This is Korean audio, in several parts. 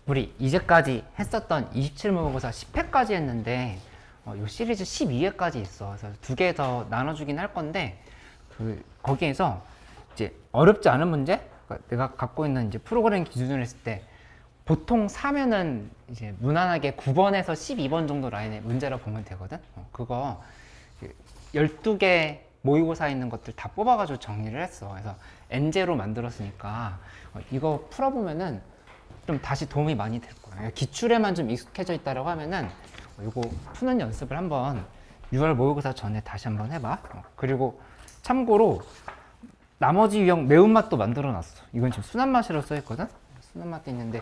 우리 이제까지 했었던 27모의고사 10회까지 했는데 요 시리즈 12회까지 있어. 그래서 두 개 더 나눠주긴 할 건데 거기에서 이제 어렵지 않은 문제? 그러니까 내가 갖고 있는 이제 프로그램 기준으로 했을 때 보통 사면은 이제 무난하게 9번에서 12번 정도 라인의 문제라 보면 되거든. 그거 12개 모의고사 있는 것들 다 뽑아가지고 정리를 했어. 그래서 N제로 만들었으니까 이거 풀어보면은 좀 다시 도움이 많이 될 거야. 기출에만 좀 익숙해져 있다라고 하면은 이거 푸는 연습을 한번 6월 모의고사 전에 다시 한번 해봐. 그리고 참고로 나머지 유형 매운맛도 만들어 놨어. 이건 지금 순한맛이라고 써있거든. 순한맛도 있는데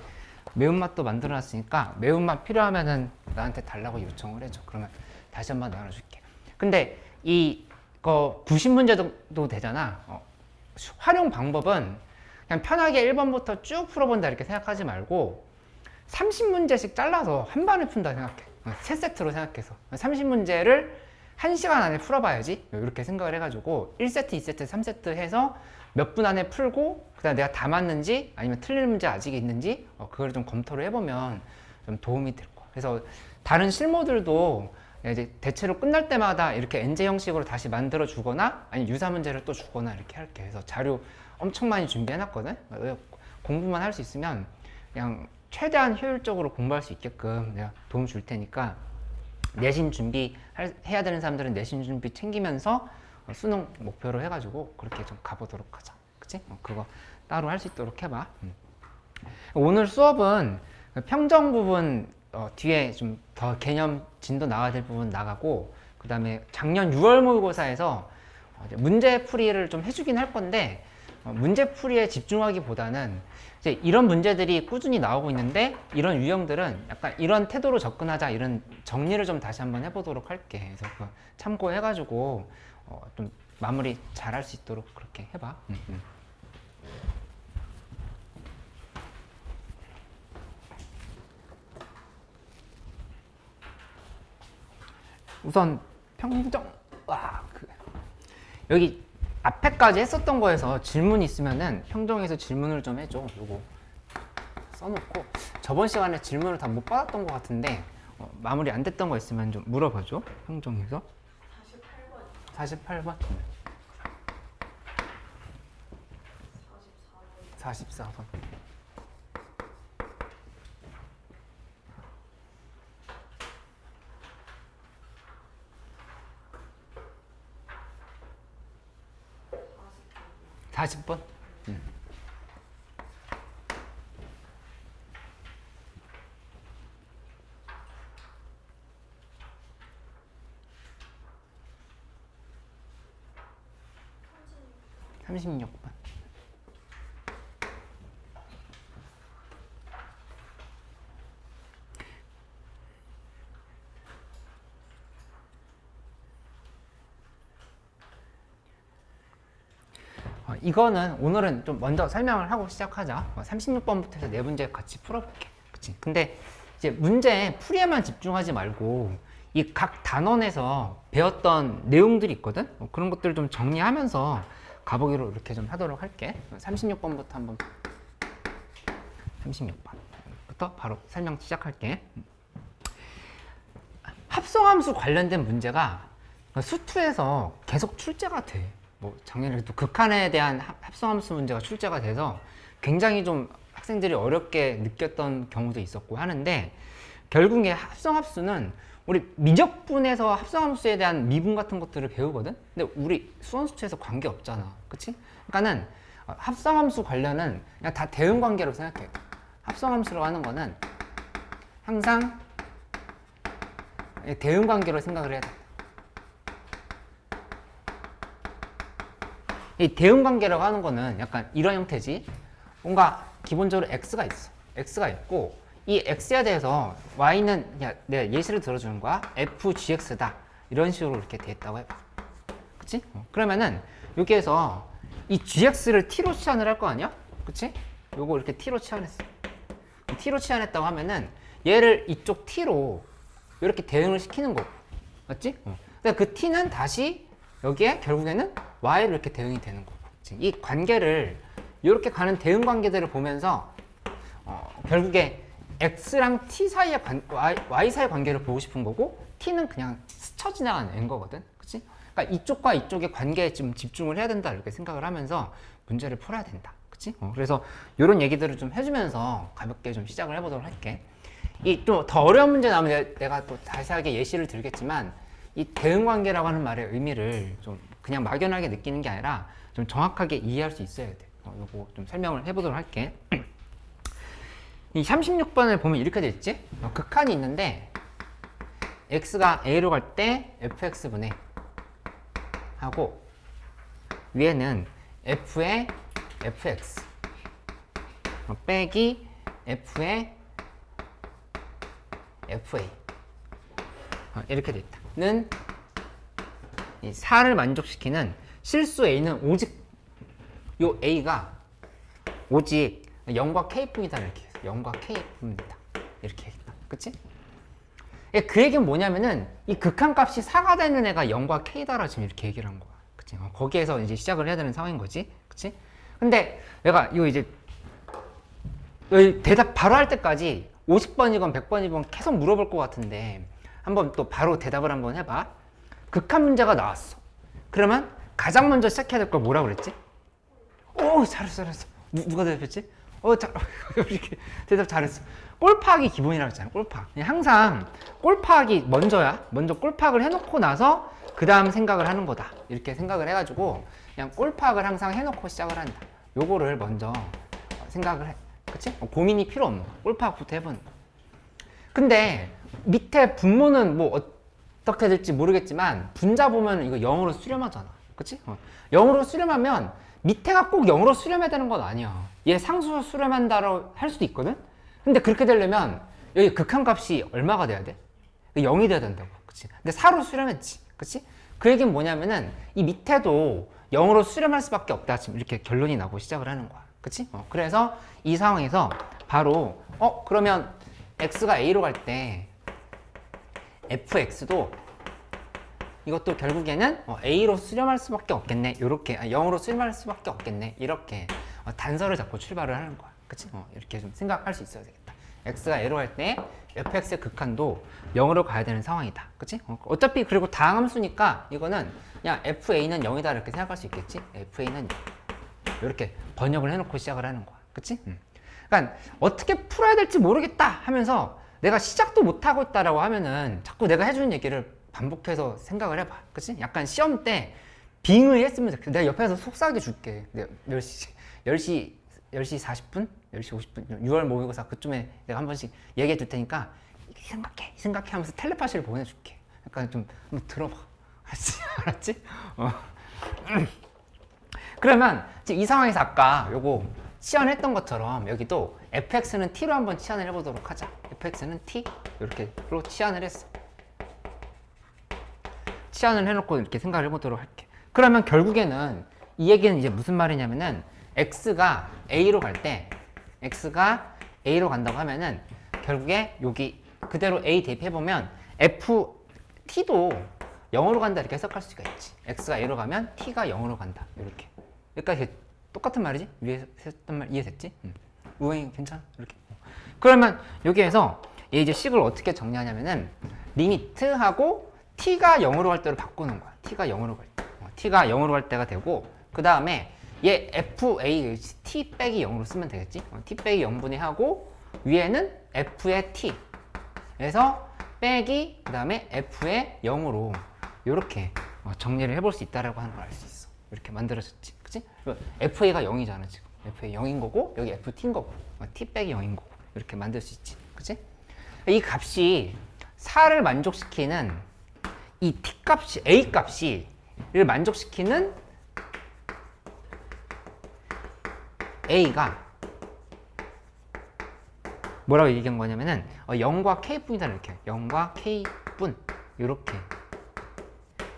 매운맛도 만들어 놨으니까 매운맛 필요하면은 나한테 달라고 요청을 해줘. 그러면 다시 한번 나눠줄게. 근데 이거 90문제 정도 되잖아. 활용 방법은 그냥 편하게 1번부터 쭉 풀어본다 이렇게 생각하지 말고 30문제씩 잘라서 한 번에 푼다 생각해. 세 세트로 생각해서 30문제를 1시간 안에 풀어봐야지 이렇게 생각을 해가지고 1세트, 2세트, 3세트 해서 몇 분 안에 풀고 그 다음에 내가 다 맞는지 아니면 틀린 문제 아직 있는지 그걸 좀 검토를 해보면 좀 도움이 될 거야. 그래서 다른 실무들도 이제 대체로 끝날 때마다 이렇게 N제 형식으로 다시 만들어 주거나 아니면 유사 문제를 또 주거나 이렇게 할게. 그래서 자료 엄청 많이 준비해 놨거든. 공부만 할 수 있으면 그냥 최대한 효율적으로 공부할 수 있게끔 내가 도움 줄 테니까 내신 준비 해야 되는 사람들은 내신 준비 챙기면서 수능 목표로 해가지고 그렇게 좀 가보도록 하자. 그치? 그거 따로 할 수 있도록 해봐. 오늘 수업은 평정 부분 뒤에 좀 더 개념 진도 나와야 될 부분 나가고 그 다음에 작년 6월 모의고사에서 문제 풀이를 좀 해주긴 할 건데 문제 풀이에 집중하기보다는 이제 이런 문제들이 꾸준히 나오고 있는데 이런 유형들은 약간 이런 태도로 접근하자 이런 정리를 좀 다시 한번 해보도록 할게. 그래서 그거 참고해가지고 좀 마무리 잘 할 수 있도록 그렇게 해봐. 우선 평정 여기 앞에까지 했었던 거에서 질문 있으면은 평정에서 질문을 좀 해줘. 요거 써놓고 저번 시간에 질문을 다 못 받았던 것 같은데 마무리 안 됐던 거 있으면 좀 물어봐줘. 평정에서 48번 44번 40번? 36번. 이거는 오늘은 좀 먼저 설명을 하고 시작하자. 36번부터 해서 네 문제 같이 풀어볼게. 그치? 근데 이제 문제 풀이에만 집중하지 말고 이 각 단원에서 배웠던 내용들이 있거든? 그런 것들을 좀 정리하면서 가보기로 이렇게 좀 하도록 할게. 36번부터 한번 36번부터 바로 설명 시작할게. 합성함수 관련된 문제가 수투에서 계속 출제가 돼. 뭐 작년에도 극한에 대한 합성함수 문제가 출제가 돼서 굉장히 좀 학생들이 어렵게 느꼈던 경우도 있었고 하는데 결국에 합성함수는 우리 미적분에서 합성함수에 대한 미분 같은 것들을 배우거든? 근데 우리 수원수투에서 관계 없잖아. 그치? 그러니까는 합성함수 관련은 그냥 다 대응관계로 생각해. 합성함수라고 하는 거는 항상 대응관계로 생각을 해야 돼. 이 대응관계라고 하는 거는 약간 이런 형태지. 뭔가 기본적으로 x가 있어. x가 있고 이 x에 대해서 y는 그냥 내가 예시를 들어주는 거야. fgx다. 이런 식으로 이렇게 돼 있다고 해봐. 그치? 그러면은 여기에서 이 gx를 t로 치환을 할 거 아니야? 그치? 요거 이렇게 t로 치환했어. t로 치환했다고 하면은 얘를 이쪽 t로 이렇게 대응을 시키는 거고. 맞지? 근데 그 t는 다시 여기에 결국에는 y로 이렇게 대응이 되는 거고. 이 관계를 이렇게 가는 대응 관계들을 보면서 결국에 x랑 t 사이의 y 사이의 관계를 보고 싶은 거고 t는 그냥 스쳐 지나가는 n 거거든. 그치? 그러니까 이쪽과 이쪽의 관계에 좀 집중을 해야 된다 이렇게 생각을 하면서 문제를 풀어야 된다. 그치? 그래서 이런 얘기들을 좀 해주면서 가볍게 좀 시작을 해보도록 할게. 이 좀 더 어려운 문제 나오면 내가 또 자세하게 예시를 들겠지만 이 대응관계라고 하는 말의 의미를 좀 그냥 막연하게 느끼는 게 아니라 좀 정확하게 이해할 수 있어야 돼. 요거 좀 설명을 해보도록 할게. 이 36번을 보면 이렇게 돼 있지? 극한이 있는데 x가 a로 갈 때 fx분의 하고 위에는 f의 fx 빼기 f의 fa 이렇게 돼 있다. 는 이 4를 만족시키는 실수 a는 오직 요 a가 오직 0과 k뿐이다 이렇게 해서 0과 k뿐이다 이렇게 얘기했다. 그치? 그 얘기는 뭐냐면은 이 극한값이 4가 되는 애가 0과 k다라 지금 이렇게 얘기를 한 거야. 그치? 거기에서 이제 시작을 해야 되는 상황인 거지. 그치? 근데 내가 이거 이제 대답 바로 할 때까지 50번이건 100번이건 계속 물어볼 것 같은데 한번 또 바로 대답을 한번 해봐. 극한 문제가 나왔어. 그러면 가장 먼저 시작해야 될 걸 뭐라고 그랬지? 오, 잘했어. 누가 대답했지? 이렇게 대답 잘했어. 꼴파하기 기본이라고 했잖아. 꼴파. 항상 꼴파하기 먼저야. 먼저 꼴파악을 해놓고 나서 그 다음 생각을 하는 거다. 이렇게 생각을 해가지고 그냥 꼴파악을 항상 해놓고 시작을 한다. 요거를 먼저 생각을 해. 그치? 고민이 필요 없는 거. 꼴파악부터 해보는 거. 근데 밑에 분모는 뭐 어떻게 될지 모르겠지만 분자 보면 이거 0으로 수렴하잖아. 그치? 0으로 수렴하면 밑에가 꼭 0으로 수렴해야 되는 건 아니야. 얘 상수 수렴한다고 할 수도 있거든? 근데 그렇게 되려면 여기 극한값이 얼마가 돼야 돼? 0이 돼야 된다고. 그치? 근데 4로 수렴했지. 그치? 그 얘기는 뭐냐면은 이 밑에도 0으로 수렴할 수밖에 없다. 지금 이렇게 결론이 나고 시작을 하는 거야. 그치? 그래서 이 상황에서 바로 그러면 x가 a로 갈 때 fx도 이것도 결국에는 a로 수렴할 수밖에 없겠네. 이렇게 0으로 수렴할 수밖에 없겠네. 이렇게 단서를 잡고 출발을 하는 거야. 그치? 이렇게 좀 생각할 수 있어야 되겠다. x가 a로 갈 때 fx의 극한도 0으로 가야 되는 상황이다. 그치? 어차피 그리고 다항함수니까 이거는 그냥 fa는 0이다 이렇게 생각할 수 있겠지? fa는 0. 이렇게 번역을 해놓고 시작을 하는 거야. 그치? 그러니까 어떻게 풀어야 될지 모르겠다 하면서 내가 시작도 못하고 있다라고 하면은 자꾸 내가 해주는 얘기를 반복해서 생각을 해봐. 그치? 약간 시험 때 빙의 했으면 좋겠어. 내가 옆에서 속삭여 줄게. 내가 10시 40분? 10시 50분? 6월 모의고사 그쯤에 내가 한 번씩 얘기해 줄 테니까 생각해 하면서 텔레파시를 보내줄게. 약간 좀 한번 들어봐. 알았지? 그러면 지금 이 상황에서 아까 요거 치환했던 것처럼 여기도 fx는 t로 한번 치환을 해보도록 하자. fx는 t 이렇게로 치환을 했어. 치환을 해놓고 이렇게 생각을 해보도록 할게. 그러면 결국에는 이 얘기는 이제 무슨 말이냐면은 x가 a로 갈 때 x가 a로 간다고 하면은 결국에 여기 그대로 a 대입해보면 ft도 0으로 간다 이렇게 해석할 수가 있지. x가 a로 가면 t가 0으로 간다 이렇게. 여기까지 똑같은 말이지? 위에서 했던 말 이해됐지? 우행이 괜찮아? 이렇게. 그러면 여기에서 얘 이제 식을 어떻게 정리하냐면은 리미트하고 t가 0으로 갈 때로 바꾸는 거야. t가 0으로 갈 때. t가 0으로 갈 때가 되고 그 다음에 얘 fa t 빼기 0으로 쓰면 되겠지? t 빼기 0분의 하고 위에는 f의 t 그래서 빼기 그 다음에 f의 0으로 이렇게 정리를 해볼 수 있다라고 하는 걸 알 수 있어. 이렇게 만들어졌지. 그치? fa가 0이잖아 지금. fa 0인 거고 여기 ft인 거고 t 빼기 0인 거고 이렇게 만들 수 있지. 그치? 이 값이 4를 만족시키는 이 t 값이 a 값이 를 만족시키는 a가 뭐라고 얘기한 거냐면은 0과 k뿐이다 이렇게 0과 k뿐 이렇게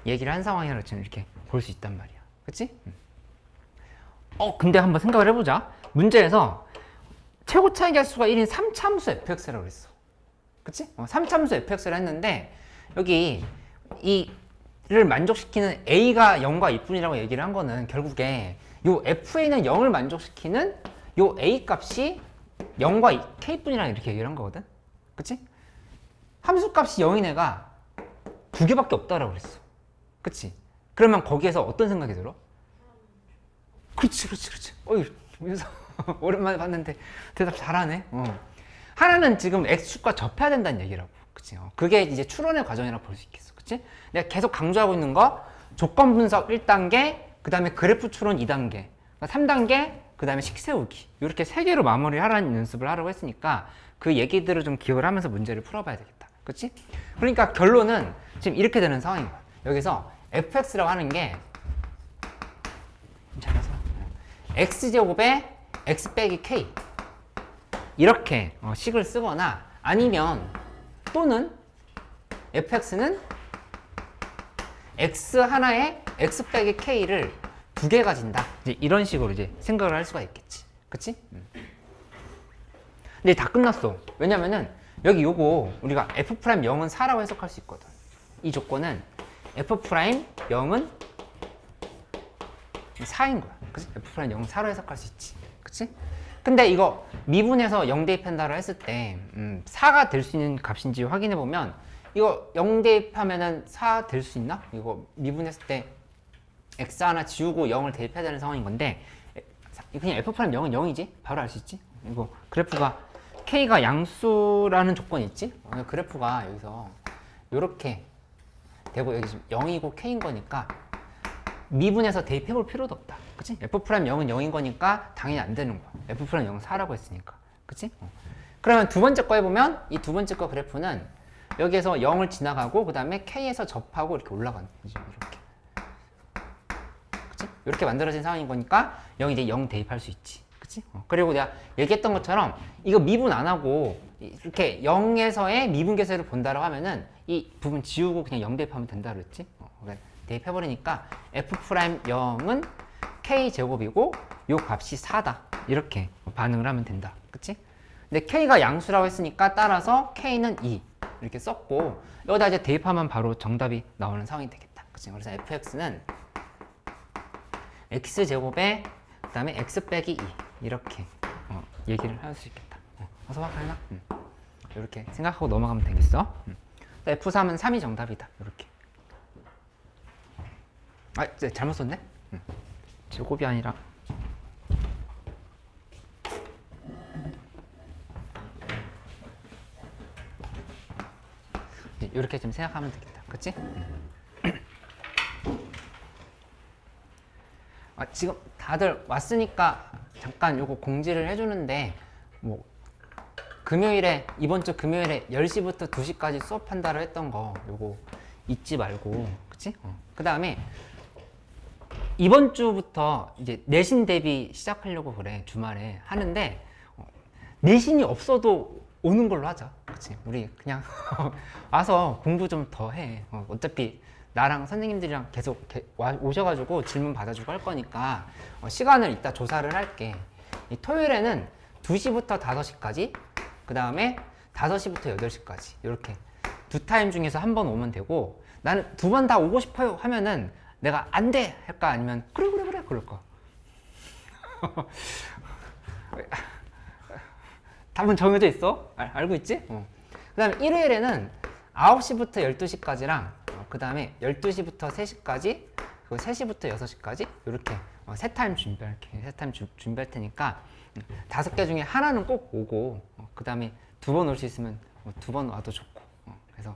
얘기를 한 상황이라 지금 이렇게 볼 수 있단 말이야. 그치? 근데 한번 생각을 해보자. 문제에서 최고 차이 개수가 1인 3차함수 fx라고 그랬어. 그치? 3차함수 fx를 했는데 여기 이를 만족시키는 a가 0과 2뿐이라고 얘기를 한 거는 결국에 요 fa는 0을 만족시키는 요 a 값이 0과 k뿐이랑 이렇게 얘기를 한 거거든. 그치? 함수값이 0인 애가 두 개밖에 없다라고 그랬어. 그치? 그러면 거기에서 어떤 생각이 들어? 그렇지. 어이, 윤서 오랜만에 봤는데 대답 잘하네. 하나는 지금 x축과 접해야 된다는 얘기라고. 그치? 그게 이제 추론의 과정이라고 볼 수 있겠어. 그치? 내가 계속 강조하고 있는 거 조건 분석 1단계, 그 다음에 그래프 추론 2단계, 3단계, 그 다음에 식 세우기. 이렇게 세 개로 마무리하라는 연습을 하라고 했으니까 그 얘기들을 좀 기억을 하면서 문제를 풀어봐야 되겠다. 그치? 그러니까 결론은 지금 이렇게 되는 상황인 거야. 여기서 fx라고 하는 게 잘라서 x제곱에 x 빼기 k 이렇게 식을 쓰거나 아니면 또는 fx는 x 하나에 x 빼기 k를 두 개 가진다. 이제 이런 식으로 이제 생각을 할 수가 있겠지. 그치? 근데 다 끝났어. 왜냐면은 여기 요거 우리가 f'0은 4라고 해석할 수 있거든. 이 조건은 f'0은 4인 거야. 그치? f'0은 4로 해석할 수 있지. 그치? 근데 이거 미분해서 0 대입한다고 했을 때 4가 될 수 있는 값인지 확인해 보면 이거 0 대입하면은 4 될 수 있나? 이거 미분했을 때 x 하나 지우고 0을 대입해야 되는 상황인 건데 그냥 f'0은 0이지? 바로 알 수 있지? 이거 그래프가 k가 양수라는 조건이 있지? 그래프가 여기서 이렇게 되고 여기 지금 0이고 k인 거니까 미분해서 대입해 볼 필요도 없다. 그치? f'0은 0인 거니까 당연히 안 되는 거야. f'0은 4라고 했으니까. 그치? 그러면 두 번째 거 해보면 이 두 번째 거 그래프는 여기에서 0을 지나가고 그 다음에 k에서 접하고 이렇게 올라가는 거지. 이렇게. 그치? 이렇게 만들어진 상황인 거니까 0 이제 0 대입할 수 있지. 그치? 그리고 내가 얘기했던 것처럼 이거 미분 안 하고 이렇게 0에서의 미분 계수를 본다라고 하면은 이 부분 지우고 그냥 0 대입하면 된다 그랬지? 대입해버리니까 f'0은 k제곱이고 요 값이 4다. 이렇게 반응을 하면 된다. 그치? 근데 k가 양수라고 했으니까 따라서 k는 2 이렇게 썼고 여기다 이제 대입하면 바로 정답이 나오는 상황이 되겠다. 그치? 그래서 fx는 x제곱에 그 다음에 x 빼기 2 이렇게 얘기를 할 수 있겠다. 어서 와 갈나? 이렇게 생각하고 넘어가면 되겠어. f3은 3이 정답이다. 이렇게. 아, 잘못 썼네? 제곱이 아니라 이렇게 좀 생각하면 되겠다. 그치? 지금 다들 왔으니까 잠깐 요거 공지를 해주는데 뭐 금요일에 이번 주 금요일에 10시부터 2시까지 수업한다고 했던 거 요거 잊지 말고 그치? 그 다음에 이번 주부터 이제 내신 대비 시작하려고 그래. 주말에 하는데 내신이 없어도 오는 걸로 하자. 그치? 우리 그냥 와서 공부 좀 더 해. 어차피 나랑 선생님들이랑 계속 오셔가지고 질문 받아주고 할 거니까 시간을 이따 조사를 할게. 이 토요일에는 2시부터 5시까지 그 다음에 5시부터 8시까지 이렇게 두 타임 중에서 한 번 오면 되고 나는 두 번 다 오고 싶어요 하면은 내가 안 돼! 할까? 아니면 그래 그럴까? 답은 정해져 있어? 알고 있지? 그 다음에 일요일에는 9시부터 12시까지랑 그 다음에 12시부터 3시까지 그리고 3시부터 6시까지 이렇게 세 타임 준비할게. 세 타임 준비할 테니까 5개 중에 하나는 꼭 오고 그 다음에 2번 올 수 있으면 2번 와도 좋고 그래서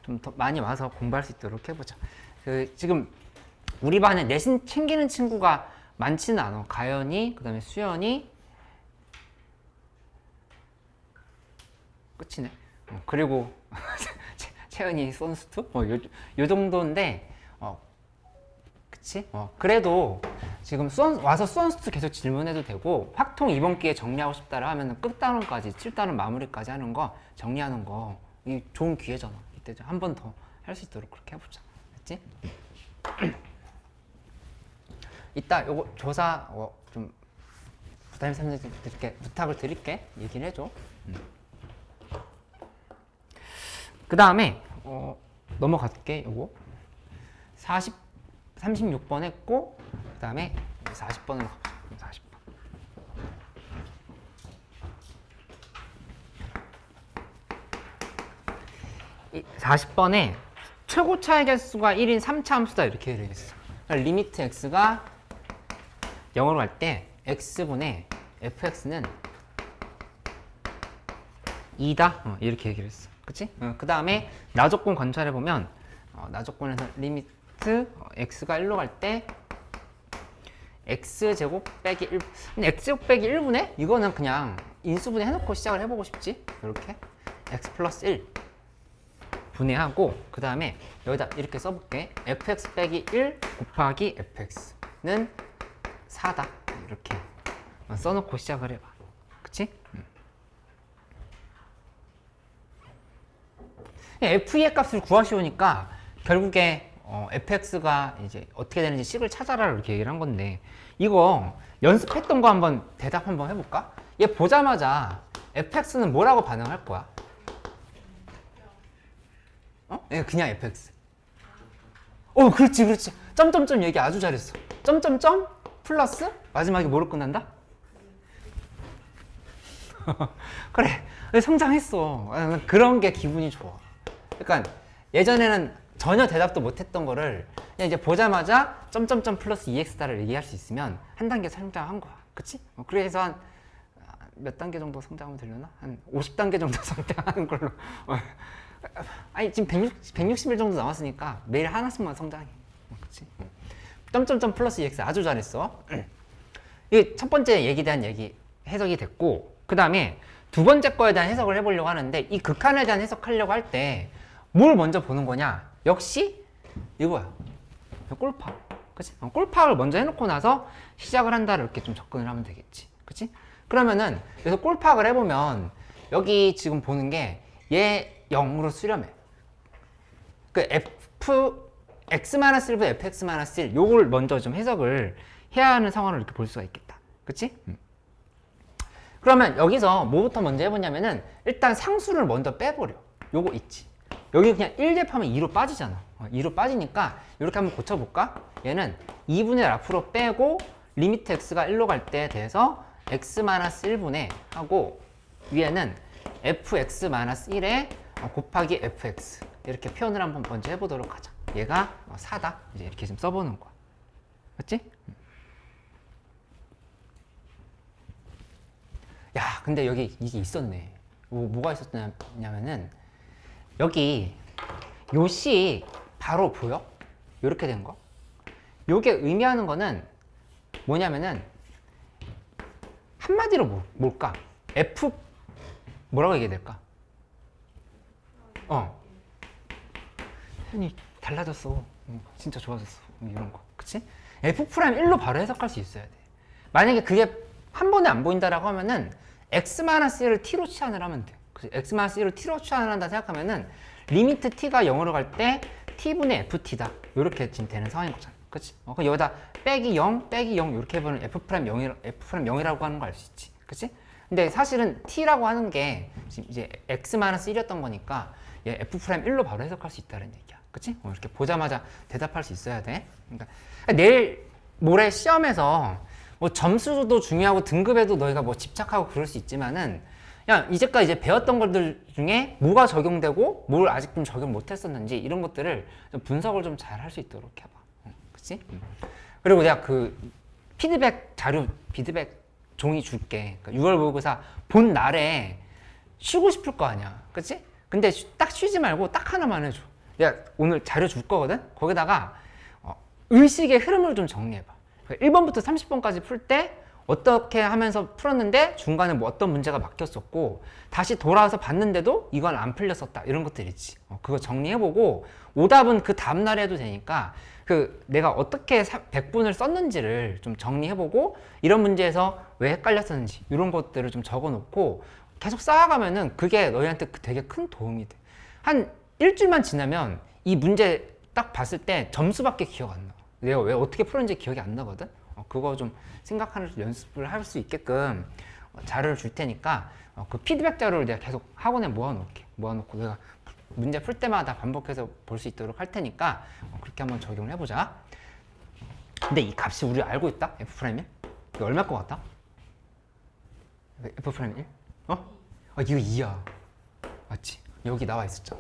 좀 더 많이 와서 공부할 수 있도록 해보자. 지금 우리 반에 내신 챙기는 친구가 많지는 않아. 가연이, 그 다음에 수연이 끝이네. 그리고 채연이, 선수투? 요 정도인데 그치? 그래도 지금 와서 수원수투 계속 질문해도 되고 확통 이번 기회에 정리하고 싶다라 하면 끝단원까지 7단원 마무리까지 하는 거 정리하는 거 이 좋은 기회잖아. 이때 한 번 더 할 수 있도록 그렇게 해보자. 됐지? 이따 요거 조사 좀 부담 선생님들께 부탁을 드릴게. 얘기를 해줘. 그 다음에 넘어갈게. 요거 36번 했고 그 다음에 40번으로 가보자. 40번 40번에 최고 차의 개수가 1인 3차 함수다 이렇게 되겠어. 그러니까 리미트 x가 0으로 갈 때 x분의 fx는 2다 이렇게 얘기를 했어. 그치? 그 다음에 나조건 관찰해보면 나조건에서 리미트 x가 1로 갈 때 x제곱 빼기 1 근데 x제곱 빼기 1분의 이거는 그냥 인수분해 해놓고 시작을 해보고 싶지. 이렇게 x 플러스 1 분해하고 그 다음에 여기다 이렇게 써볼게. fx 빼기 1 곱하기 fx는 4다 이렇게 써놓고 시작을 해봐. 그치? f의 값을 구하시오니까 결국에 fx가 이제 어떻게 되는지 식을 찾아라 이렇게 얘기를 한 건데 이거 연습했던 거 한번 대답 한번 해볼까? 얘 보자마자 fx는 뭐라고 반응할 거야? 그냥 fx. 그렇지 그렇지. 점점점 얘기 아주 잘했어. 점점점 플러스 마지막에 뭐로 끝난다? 그래 성장했어. 그런 게 기분이 좋아. 그러니까 예전에는 전혀 대답도 못했던 거를 그냥 이제 보자마자 점점점 플러스 2x다를 얘기할 수 있으면 한 단계 성장한 거야. 그치? 그래서 한 몇 단계 정도 성장하면 되려나? 한 50단계 정도 성장하는 걸로. 아니 지금 160일 정도 남았으니까 매일 하나씩만 성장해. 그치? 점점점 플러스 2x 아주 잘했어. 이게 첫 번째 얘기에 대한 얘기 해석이 됐고 그 다음에 두 번째 거에 대한 해석을 해보려고 하는데 이 극한에 대한 해석하려고 할 때 뭘 먼저 보는 거냐? 역시 이거야. 꼴파. 그치? 꼴파를 먼저 해놓고 나서 시작을 한다 이렇게 좀 접근을 하면 되겠지. 그치? 그러면은 그래서 꼴파를 해보면 여기 지금 보는 게 얘 0으로 수렴해. 그 x-1보다 fx-1 요걸 먼저 좀 해석을 해야 하는 상황을 이렇게 볼 수가 있겠다. 그치? 그러면 여기서 뭐부터 먼저 해보냐면은 일단 상수를 먼저 빼버려. 요거 있지. 여기 그냥 1 대입하면 2로 빠지잖아. 2로 빠지니까 이렇게 한번 고쳐볼까? 얘는 2분의 1 앞으로 빼고 리미트 x가 1로 갈 때에 대해서 x-1분의 하고 위에는 fx-1에 곱하기 fx 이렇게 표현을 한번 먼저 해보도록 하자. 얘가 4다. 이제 이렇게 좀 써보는 거야. 맞지? 야, 근데 여기 이게 있었네. 뭐가 있었냐면은 여기 요시 바로 보여? 이렇게 된 거. 요게 의미하는 거는 뭐냐면은 한마디로 뭘까? F 뭐라고 얘기해야 될까? 표현이 달라졌어. 진짜 좋아졌어. 이런 거. 그치? F'1로 바로 해석할 수 있어야 돼. 만약에 그게 한 번에 안 보인다라고 하면은 x-1을 t로 치환을 하면 돼. x-1을 t로 치환을 한다 생각하면은 리미트 t가 0으로 갈 때 t분의 ft다. 이렇게 지금 되는 상황인 거잖아. 그치? 그럼 여기다 빼기 0, 빼기 0 이렇게 해보면 f'0이라고 하는 거 알 수 있지. 그치? 근데 사실은 t라고 하는 게 지금 이제 x-1이었던 거니까 얘 f'1로 바로 해석할 수 있다는 얘기야. 그치? 이렇게 보자마자 대답할 수 있어야 돼. 그러니까 내일 모레 시험에서 뭐 점수도 중요하고 등급에도 너희가 뭐 집착하고 그럴 수 있지만은 그냥 이제까지 이제 배웠던 것들 중에 뭐가 적용되고 뭘 아직 좀 적용 못했었는지 이런 것들을 좀 분석을 좀 잘 할 수 있도록 해봐. 그치? 그리고 내가 그 피드백 자료, 피드백 종이 줄게. 그러니까 6월 모의고사 본 날에 쉬고 싶을 거 아니야. 그치? 근데 딱 쉬지 말고 딱 하나만 해줘. 내가 오늘 자료 줄 거거든? 거기다가 의식의 흐름을 좀 정리해봐. 1번부터 30번까지 풀 때 어떻게 하면서 풀었는데 중간에 뭐 어떤 문제가 막혔었고 다시 돌아와서 봤는데도 이건 안 풀렸었다 이런 것들 있지. 그거 정리해보고 오답은 그 다음날 해도 되니까 그 내가 어떻게 100분을 썼는지를 좀 정리해보고 이런 문제에서 왜 헷갈렸었는지 이런 것들을 좀 적어놓고 계속 쌓아가면은 그게 너희한테 되게 큰 도움이 돼. 한 일주일만 지나면 이 문제 딱 봤을 때 점수밖에 기억 안 나. 내가 왜 어떻게 풀었는지 기억이 안 나거든. 그거 좀 생각하는 연습을 할 수 있게끔 자료를 줄 테니까 그 피드백 자료를 내가 계속 학원에 모아놓을게. 모아놓고 내가 문제 풀 때마다 반복해서 볼 수 있도록 할 테니까 그렇게 한번 적용을 해보자. 근데 이 값이 우리 알고 있다? F'1? 이거 얼마일 것 같다? F'1? 이거 2야. 맞지? 여기 나와 있었잖아.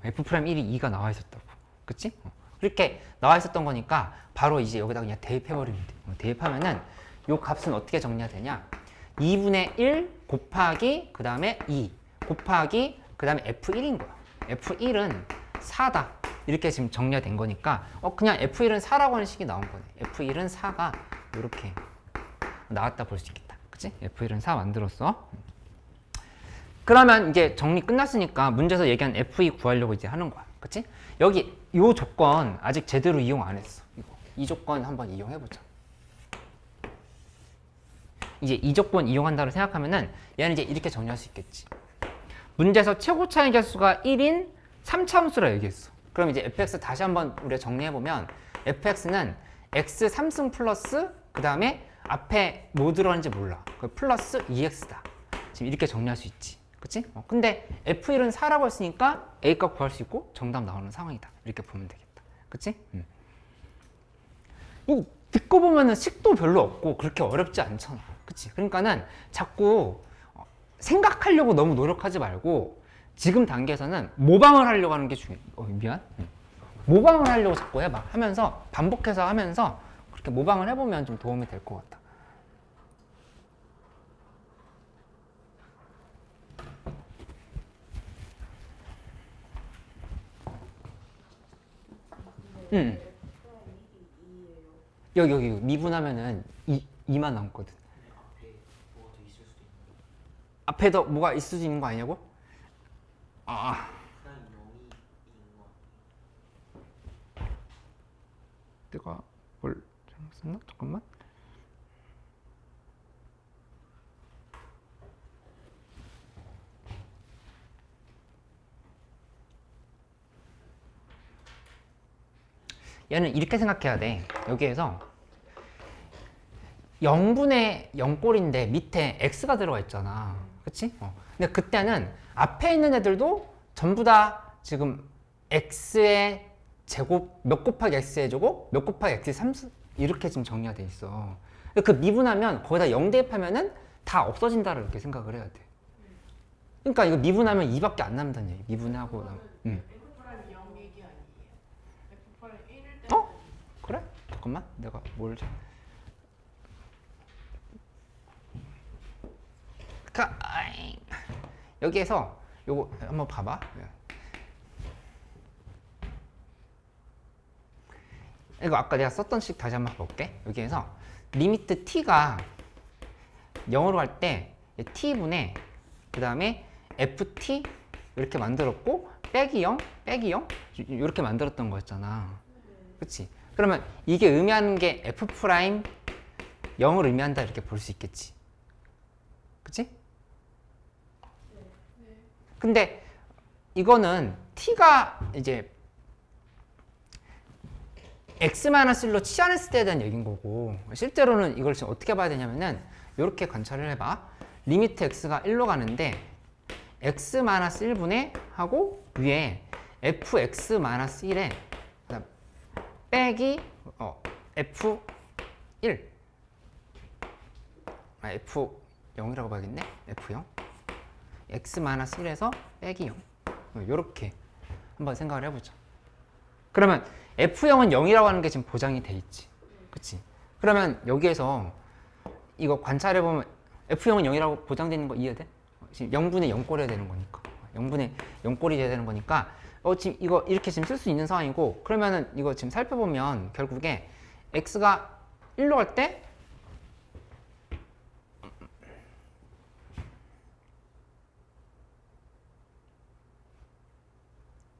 F'1이 2가 나와 있었다고. 그치? 그렇게 나와 있었던 거니까 바로 이제 여기다 그냥 대입해버리면 돼. 대입하면은 요 값은 어떻게 정리가 되냐? 2분의 1 곱하기 그 다음에 2 곱하기 그 다음에 F1인 거야. F1은 4다. 이렇게 지금 정리가 된 거니까 그냥 F1은 4라고 하는 식이 나온 거네. F1은 4가 이렇게 나왔다 볼 수 있겠다. 그치? F1은 4 만들었어. 그러면 이제 정리 끝났으니까 문제에서 얘기한 F2 구하려고 이제 하는 거야. 그치? 여기 요 조건 아직 제대로 이용 안 했어. 이 조건 한번 이용해보자. 이제 이 조건 이용한다고 생각하면은 얘는 이제 이렇게 정리할 수 있겠지. 문제에서 최고 차이 개수가 1인 3차함수라 얘기했어. 그럼 이제 fx 다시 한번 우리가 정리해보면 fx는 x 3승 플러스 그 다음에 앞에 뭐 들어가는지 몰라. 플러스 2x다. 지금 이렇게 정리할 수 있지. 그치? 근데 F1은 4라고 했으니까 A값 구할 수 있고 정답 나오는 상황이다. 이렇게 보면 되겠다. 그치? 이 듣고 보면은 식도 별로 없고 그렇게 어렵지 않잖아. 그치? 그러니까는 자꾸 생각하려고 너무 노력하지 말고 지금 단계에서는 모방을 하려고 하는 게 중요해. 미안. 모방을 하려고 자꾸 해봐. 하면서 반복해서 하면서 그렇게 모방을 해보면 좀 도움이 될 것 같다. 여기 미분하면은 2만 남거든. 앞에 더 뭐가 있을 수 있는 거 아니냐고? 내가 뭘 잘못 썼나? 잠깐만. 얘는 이렇게 생각해야 돼. 여기에서 0분의 0꼴인데 밑에 x가 들어가 있잖아. 그치? 근데 그때는 앞에 있는 애들도 전부 다 지금 x의 제곱 몇 곱하기 x의 제곱 몇 곱하기 x의 3 이렇게 지금 정리가 돼 있어. 그 미분하면 거기다 0 대입하면은 다 없어진다를 이렇게 생각을 해야 돼. 그러니까 이거 미분하면 2밖에 안 남는다는 얘기. 미분하고 나면. 그래? 잠깐만 내가 뭘 여기에서 요거 한번 봐봐. 이거 아까 내가 썼던 식 다시 한번 볼게. 여기에서 리미트 t가 0으로 갈 때 t분의 그 다음에 ft 이렇게 만들었고 빼기 0 빼기 0 이렇게 만들었던 거였잖아. 그치? 그러면 이게 의미하는 게 f 프라임 0을 의미한다 이렇게 볼 수 있겠지. 그치? 근데 이거는 t가 이제 x-1로 치환했을 때에 대한 얘기인 거고 실제로는 이걸 지금 어떻게 봐야 되냐면은 이렇게 관찰을 해봐. 리미트 x가 1로 가는데 x-1분의 하고 위에 fx-1에 빼기 f1 f0이라고 봐야겠네. f0 x-1에서 빼기 0 요렇게 한번 생각을 해보자. 그러면 f0은 0이라고 하는 게 지금 보장이 돼 있지. 그치? 그러면 여기에서 이거 관찰해보면 f0은 0이라고 보장되어 있는 거 이해돼? 지금 0분의 0꼴 해야 되는 거니까 0분의 0꼴이 돼야 되는 거니까 지금 이거 이렇게 지금 쓸 수 있는 상황이고 그러면은 이거 지금 살펴보면 결국에 x가 1로 갈 때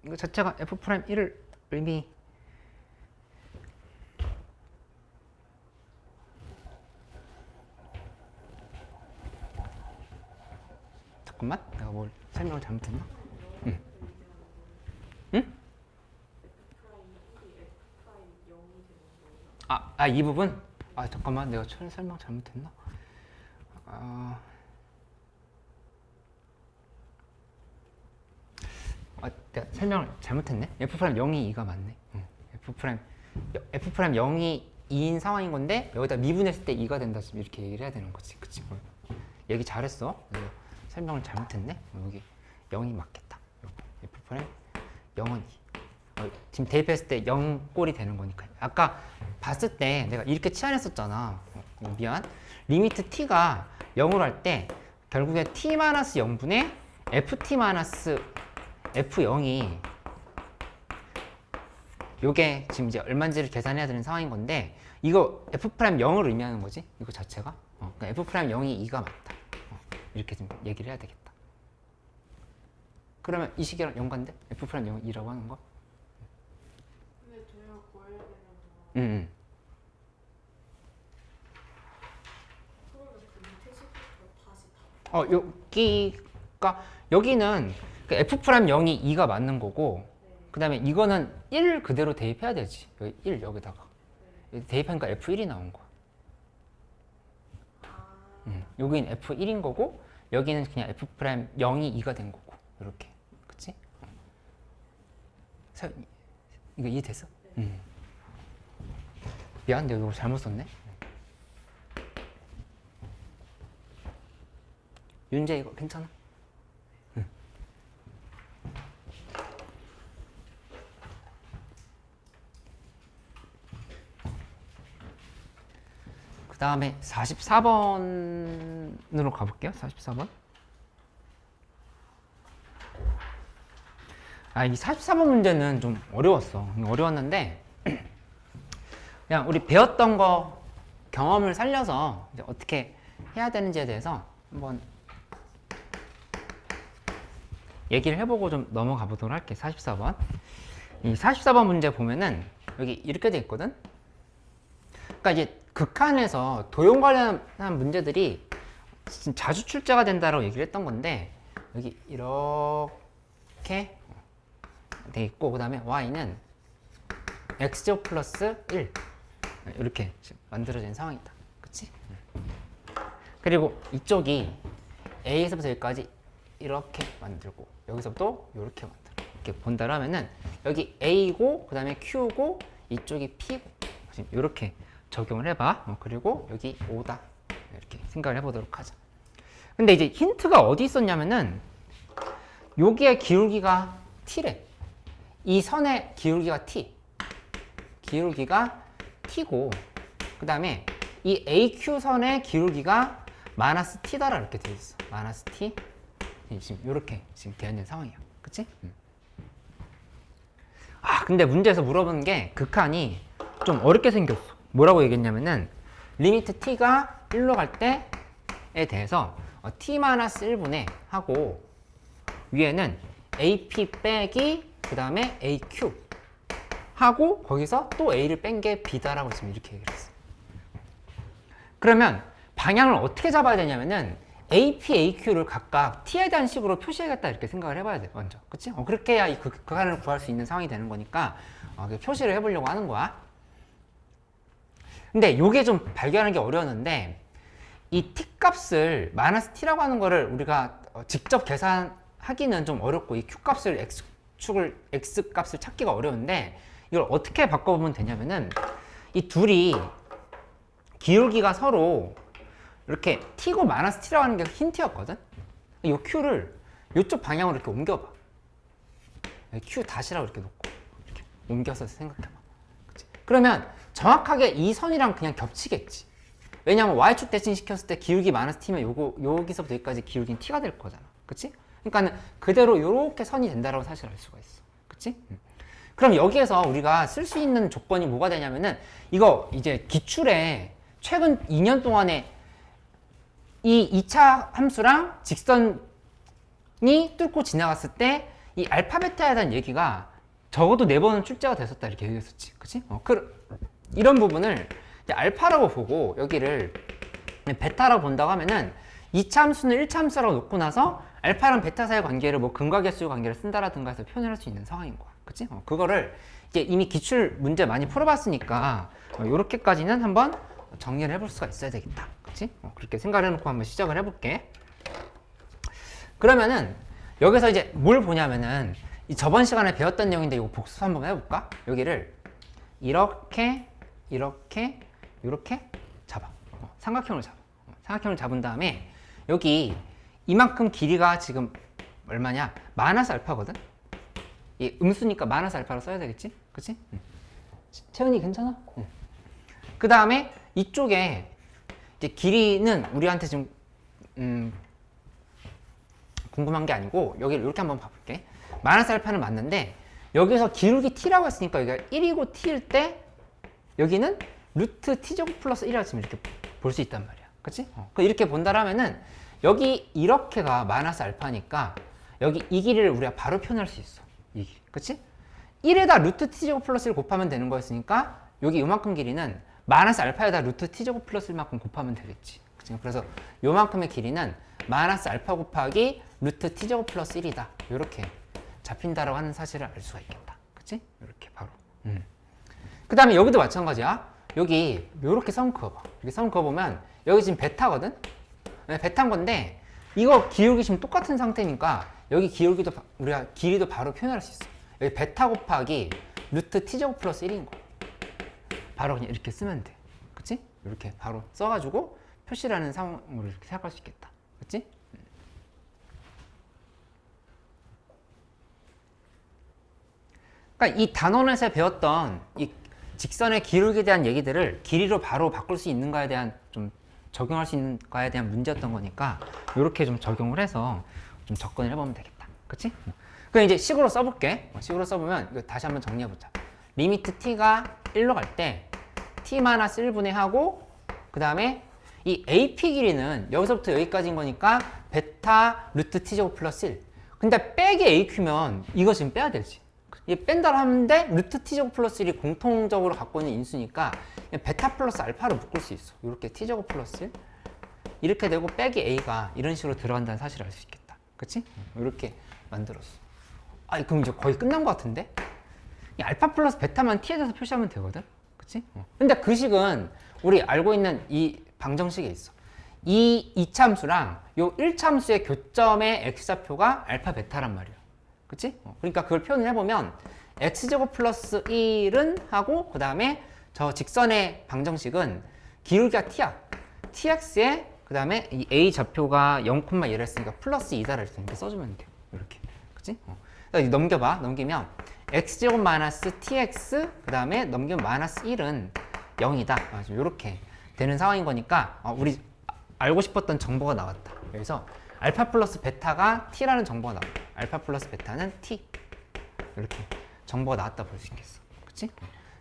이거 자체가 f'1을 의미 잠깐만 내가 뭘 설명을 잘못했나? 응? 응? 이 부분? 잠깐만 내가 설명 잘못했나? 내가 설명을 잘못했네. f' 0이 2가 맞네. f' 0이 2인 상황인 건데 여기다 미분했을 때 2가 된다 지금 이렇게 얘기를 해야 되는 거지. 그치? 얘기 잘했어. 설명을 잘못했네. 여기 0이 맞겠다. f' 0은 2. 지금 대입했을 때 0꼴이 되는 거니까. 아까 봤을 때 내가 이렇게 치환했었잖아. 미안. 리미트 t가 0으로 할 때 결국에 t-0분의 ft-f0이 요게 지금 이제 얼마인지를 계산해야 되는 상황인 건데 이거 f'0을 의미하는 거지. 이거 자체가. 그러니까 f'0이 2가 맞다. 이렇게 좀 얘기를 해야 되겠다. 그러면 이 식이랑 연관돼? f'0이 2라고 하는 거? 근데 저희가 구해야 되는 거. 응. 그러면 그 밑에 식부터 다시 다. 여기가 여기는 그 f'0이 2가 맞는 거고 그 다음에 이거는 1 그대로 대입해야 되지. 여기 1 여기다가 여기 대입하니까 f1이 나온 거야. 여기는 f1인 거고 여기는 그냥 f'0이 2가 된 거고 이렇게. 그치? 이거 이해됐어? 미안, 내가 이거 잘못 썼네. 윤재 이거 괜찮아? 그 다음에 44번으로 가볼게요. 44번. 이 44번 문제는 좀 어려웠어. 어려웠는데 그냥 우리 배웠던 거 경험을 살려서 이제 어떻게 해야 되는지에 대해서 한번 얘기를 해보고 좀 넘어가 보도록 할게. 44번. 이 44번 문제 보면은 여기 이렇게 돼 있거든. 그러니까 이제 극한에서 도형 관련한 문제들이 자주 출제가 된다라고 얘기를 했던 건데 여기 이렇게 돼 있고 그 다음에 y는 x제곱 플러스 1 이렇게 만들어진 상황이다. 그치? 그리고 이쪽이 a에서부터 여기까지 이렇게 만들고 여기서부터 이렇게 만들어. 이렇게 본다로 하면은 여기 a고 그 다음에 q고 이쪽이 p고 지금 이렇게 적용을 해봐. 그리고 여기 5다. 이렇게 생각을 해보도록 하자. 근데 이제 힌트가 어디 있었냐면은 여기에 기울기가 t래. 이 선의 기울기가 t. 기울기가 t고 그 다음에 이 AQ 선의 기울기가 마이너스 t다라 이렇게 되어 있어. 마이너스 t. 지금 이렇게 지금 되어 있는 상황이야. 그치? 근데 문제에서 물어보는 게 극한이 좀 어렵게 생겼어. 뭐라고 얘기했냐면은 리미트 t가 1로 갈 때에 대해서 t-1분의 하고 위에는 ap 빼기 그 다음에 aq 하고 거기서 또 a를 뺀 게 b다라고 지금 이렇게 얘기를 했어. 그러면 방향을 어떻게 잡아야 되냐면은 ap, aq를 각각 t에 대한 식으로 표시해야겠다 이렇게 생각을 해봐야 돼 먼저. 그치? 그렇게 해야 이 극한을 구할 수 있는 상황이 되는 거니까 표시를 해보려고 하는 거야. 근데 요게 좀 발견하는 게 어려웠는데 이 t 값을 마이너스 t라고 하는 거를 우리가 직접 계산하기는 좀 어렵고 이 q 값을 x 값을 찾기가 어려운데 이걸 어떻게 바꿔보면 되냐면은 이 둘이 기울기가 서로 이렇게 t고 마이너스 t라고 하는 게 힌트였거든. 이 q를 이쪽 방향으로 이렇게 옮겨봐. q 다시라고 이렇게 놓고 이렇게 옮겨서 생각해봐. 그치? 그러면 정확하게 이 선이랑 그냥 겹치겠지. 왜냐면 y축 대칭 시켰을 때 기울기 마이너스 t면 여기서부터 여기까지 기울기는 t가 될 거잖아. 그치? 그러니까는 그대로 이렇게 선이 된다라고 사실 알 수가 있어. 그치? 그럼 여기에서 우리가 쓸 수 있는 조건이 뭐가 되냐면은 이거 이제 기출에 최근 2년 동안에 이 2차 함수랑 직선이 뚫고 지나갔을 때 이 알파 베타에 대한 얘기가 적어도 4번은 출제가 됐었다 이렇게 얘기했었지. 그치? 이런 부분을 이제 알파라고 보고 여기를 베타라고 본다고 하면은 2차 함수는 1차 함수라고 놓고 나서 알파랑 베타 사이의 관계를 뭐 근과계수 관계를 쓴다라든가 해서 표현할 수 있는 상황인 거야. 그치? 그거를 이제 이미 기출 문제 많이 풀어봤으니까 요렇게까지는 한번 정리를 해볼 수가 있어야 되겠다. 그치? 그렇게 생각을 해놓고 한번 시작을 해볼게. 그러면은 여기서 이제 뭘 보냐면은 저번 시간에 배웠던 내용인데 이거 복습 한번 해볼까? 여기를 이렇게 이렇게 잡아. 삼각형을 잡아. 삼각형을 잡은 다음에 여기 이만큼 길이가 지금 얼마냐? 마이너스 알파거든? 이 음수니까 마이너스 알파로 써야 되겠지? 그치? 채은이 괜찮아? 그 다음에 이쪽에 이제 길이는 우리한테 좀 궁금한 게 아니고 여기를 이렇게 한번 봐볼게. 마이너스 알파는 맞는데 여기서 기울기 t라고 했으니까 여기가 1이고 t일 때 여기는 루트 t제곱 플러스 1이라고 지금 이렇게 볼 수 있단 말이야. 그치? 이렇게 본다라면은 여기 이렇게가 마이너스 알파니까 여기 이 길이를 우리가 바로 표현할 수 있어. 이 길이. 그치? 1에다 루트 t제곱 플러스 1 곱하면 되는 거였으니까 여기 요만큼 길이는 마이너스 알파에다 루트 t제곱 플러스 1만큼 곱하면 되겠지. 그치? 그래서 요만큼의 길이는 마이너스 알파 곱하기 루트 t제곱 플러스 1이다. 이렇게 잡힌다라고 하는 사실을 알 수가 있겠다. 그치? 이렇게 바로. 그 다음에 여기도 마찬가지야. 여기 요렇게 선 그어봐. 이렇게 선 그어보면 여기 지금 베타거든? 네, 베타인 건데 이거 기울기 지금 똑같은 상태니까 여기 기울기도 우리가 길이도 바로 표현할 수 있어. 여기 베타 곱하기 루트 t제곱 플러스 1인 거. 바로 그냥 이렇게 쓰면 돼. 그치? 이렇게 바로 써가지고 표시라는 상황으로 이렇게 생각할 수 있겠다. 그치? 그러니까 이 단원에서 배웠던 이 직선의 기울기에 대한 얘기들을 길이로 바로 바꿀 수 있는가에 대한 좀 적용할 수 있는가에 대한 문제였던 거니까 이렇게 좀 적용을 해서 좀 접근을 해보면 되겠다. 그치? 그럼 이제 식으로 써볼게. 식으로 써보면 이거 다시 한번 정리해보자. 리미트 t가 1로 갈 때 t-1분의 하고 그 다음에 이 AP 길이는 여기서부터 여기까지인 거니까 베타 루트 t제곱 플러스 1. 근데 빼기 AQ면 이거 지금 빼야 되지. 얘 뺀다고 하는데 루트 t제곱 플러스 1이 공통적으로 갖고 있는 인수니까 베타 플러스 알파로 묶을 수 있어. 이렇게 t제곱 플러스 1 이렇게 되고 빼기 a가 이런 식으로 들어간다는 사실을 알 수 있겠다. 그치? 이렇게 만들었어. 아, 그럼 이제 거의 끝난 것 같은데? 이 알파 플러스 베타만 t에 대해서 표시하면 되거든? 그치? 근데 그 식은 우리 알고 있는 이 방정식에 있어. 이 이참수랑 요 1참수의 교점의 x좌표가 알파 베타란 말이야. 그치? 그러니까 그걸 표현을 해보면 x제곱 플러스 1은 하고 그 다음에 저 직선의 방정식은 기울기가 t야. tx에 그 다음에 이 a 좌표가 0,1을 했으니까 플러스 2다를 이렇게 써주면 돼. 이렇게. 그치? 넘겨봐. 넘기면 x제곱 마이너스 tx 그 다음에 넘기면 마이너스 1은 0이다. 이렇게 되는 상황인 거니까 우리 알고 싶었던 정보가 나왔다. 그래서 알파 플러스 베타가 t라는 정보가 나왔다. 알파 플러스 베타는 t. 이렇게 정보가 나왔다 볼 수 있겠어. 그치?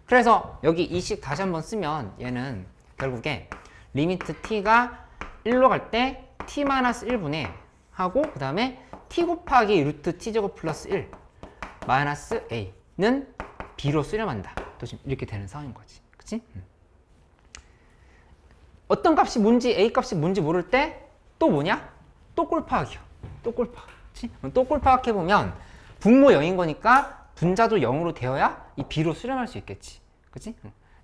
그래서 여기 이 식 다시 한번 쓰면 얘는 결국에 리미트 t가 1로 갈 때 t-1분의 하고 그 다음에 t 곱하기 루트 t제곱 플러스 1 마이너스 a는 b로 수렴한다. 또 지금 이렇게 되는 상황인 거지. 그치? 어떤 값이 뭔지 a 값이 뭔지 모를 때 또 뭐냐? 또 꼴파악이야. 또 꼴파악. 그치? 또 꼴파악 해보면 분모 0인 거니까 분자도 0으로 되어야 이 b로 수렴할 수 있겠지. 그치?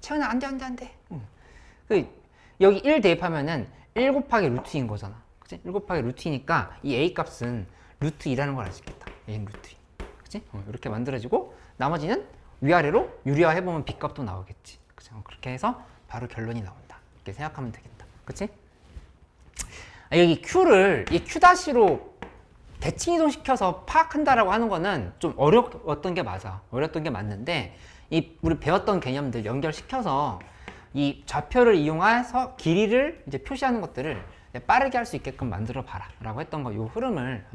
채연아 안 돼, 안 돼, 안 돼. 여기 1 대입하면은 1 곱하기 루트인 거잖아. 그치? 1 곱하기 루트이니까 이 a 값은 루트 2라는 걸 알 수 있겠다. a는 루트 2. 그치? 이렇게 만들어지고 나머지는 위아래로 유리화 해보면 b 값도 나오겠지. 그치? 그렇게 해서 바로 결론이 나온다. 이렇게 생각하면 되겠다. 그치? 여기 q를 이 q-로 대칭 이동시켜서 파악한다라고 하는 거는 좀 어려웠던 게 맞아. 어려웠던 게 맞는데 이 우리 배웠던 개념들 연결시켜서 이 좌표를 이용해서 길이를 이제 표시하는 것들을 빠르게 할 수 있게끔 만들어 봐라 라고 했던 거, 이 흐름을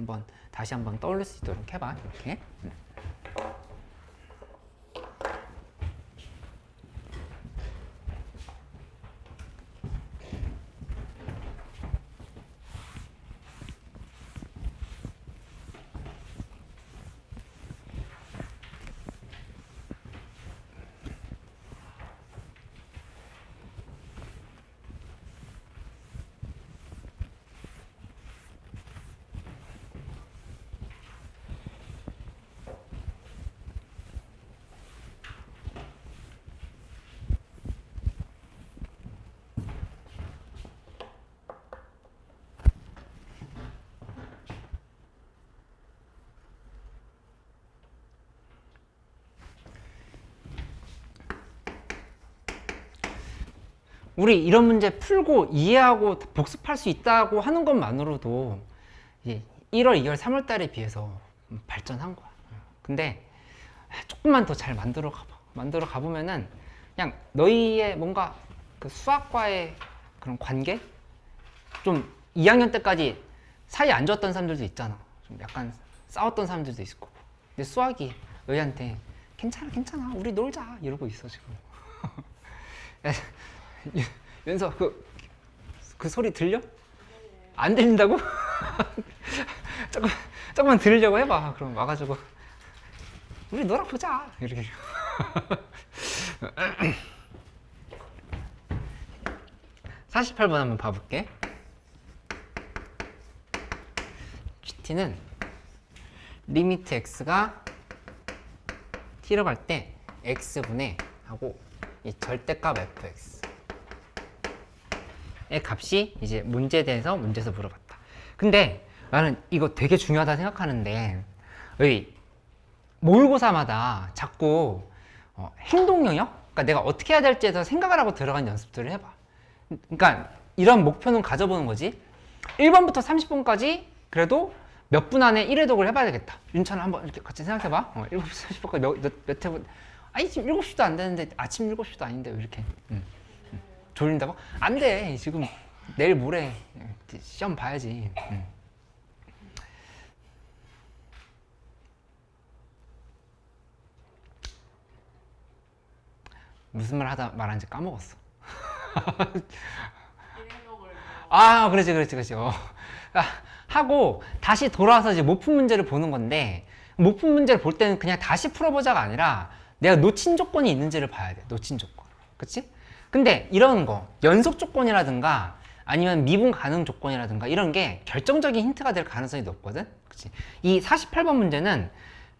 다시 한번 떠올릴 수 있도록 해봐. 이렇게. 우리 이런 문제 풀고 이해하고 복습할 수 있다고 하는 것만으로도 이제 1월, 2월, 3월 달에 비해서 발전한 거야. 근데 조금만 더 잘 만들어 가봐. 만들어 가보면은 그냥 너희의 뭔가 그 수학과의 그런 관계? 좀 2학년 때까지 사이 안 좋았던 사람들도 있잖아. 좀 약간 싸웠던 사람들도 있을 거고. 근데 수학이 너희한테 괜찮아, 괜찮아, 우리 놀자 이러고 있어 지금. 윤서 그 소리 들려? 안 들린다고? 조금만 들으려고 해봐. 그럼 와가지고 우리 놀아보자 이렇게. 48번 한번 봐볼게. GT는 리미트 x가 t로 갈 때 x분의 하고 이 절대값 fx 의 값이 이제 문제에서 물어봤다. 근데 나는 이거 되게 중요하다 생각하는데 의 모의고사마다 자꾸 행동 영역? 그러니까 내가 어떻게 해야 될지에 대해서 생각을 하고 들어간 연습들을 해봐. 그러니까 이런 목표는 가져보는 거지. 1번부터 30번까지 그래도 몇 분 안에 1회독을 해봐야 되겠다. 윤찬아 한번 이렇게 같이 생각해봐. 7부터 30번까지 몇 회분. 아니 지금 7시도 안 되는데 아침 7시도 아닌데 왜 이렇게 졸린다고? 안 돼. 지금 내일 모레 시험 봐야지. 무슨 말 하다 말한지 까먹었어. 아, 그렇지. 하고 다시 돌아와서 이제 못 푼 문제를 보는 건데, 못 푼 문제를 볼 때는 그냥 다시 풀어보자가 아니라 내가 놓친 조건이 있는지를 봐야 돼. 놓친 조건. 그치? 근데 이런 거, 연속 조건이라든가 아니면 미분 가능 조건이라든가 이런 게 결정적인 힌트가 될 가능성이 높거든? 그치? 이 48번 문제는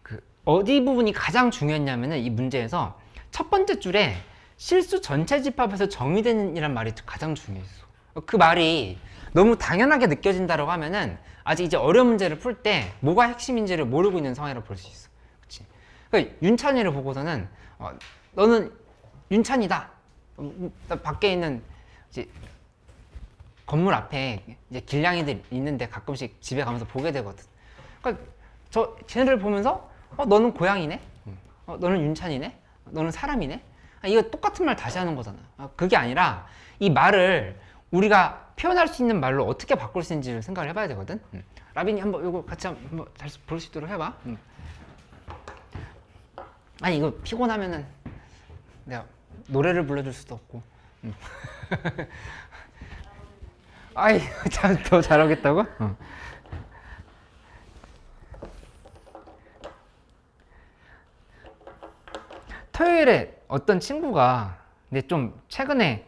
그 어디 부분이 가장 중요했냐면은 이 문제에서 첫 번째 줄에 실수 전체 집합에서 정의되는 이란 말이 가장 중요했어. 그 말이 너무 당연하게 느껴진다고 하면은 아직 이제 어려운 문제를 풀 때 뭐가 핵심인지를 모르고 있는 상황이라고 볼 수 있어. 그치? 그러니까 윤찬이를 보고서는 너는 윤찬이다. 밖에 있는 이제 건물 앞에 이제 길냥이들 있는데 가끔씩 집에 가면서 보게 되거든. 그러니까 쟤네를 보면서 너는 고양이네. 너는 윤찬이네. 너는 사람이네. 이거 똑같은 말 다시 하는 거잖아. 그게 아니라 이 말을 우리가 표현할 수 있는 말로 어떻게 바꿀 수 있는지를 생각을 해봐야 되거든. 라빈이 한번 이거 같이 한번 잘 볼 수 있도록 해봐. 아니 이거 피곤하면은 내가 노래를 불러줄 수도 없고. 아이 참 더 잘하겠다고? 토요일에 어떤 친구가 근데 좀 최근에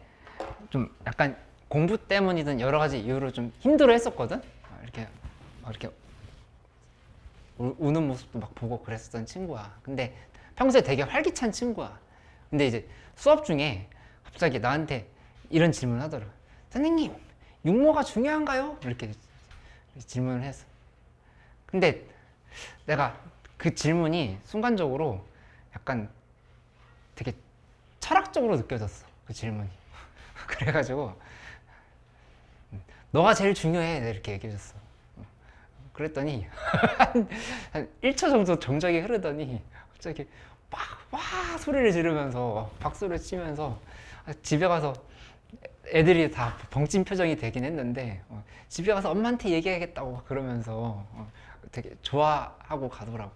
좀 약간 공부 때문이든 여러 가지 이유로 좀 힘들어 했었거든? 이렇게 우는 모습도 막 보고 그랬었던 친구야. 근데 평소에 되게 활기찬 친구야. 근데 이제 수업 중에 갑자기 나한테 이런 질문을 하더라고. 선생님, 육모가 중요한가요? 이렇게 질문을 했어. 근데 내가 그 질문이 순간적으로 약간 되게 철학적으로 느껴졌어. 그 질문이. 그래가지고 너가 제일 중요해. 이렇게 얘기해줬어. 그랬더니 한 1초 정도 정적이 흐르더니 갑자기 와 소리를 지르면서 박수를 치면서 집에 가서 애들이 다 벙찐 표정이 되긴 했는데 집에 가서 엄마한테 얘기해야겠다고 그러면서 되게 좋아하고 가더라고.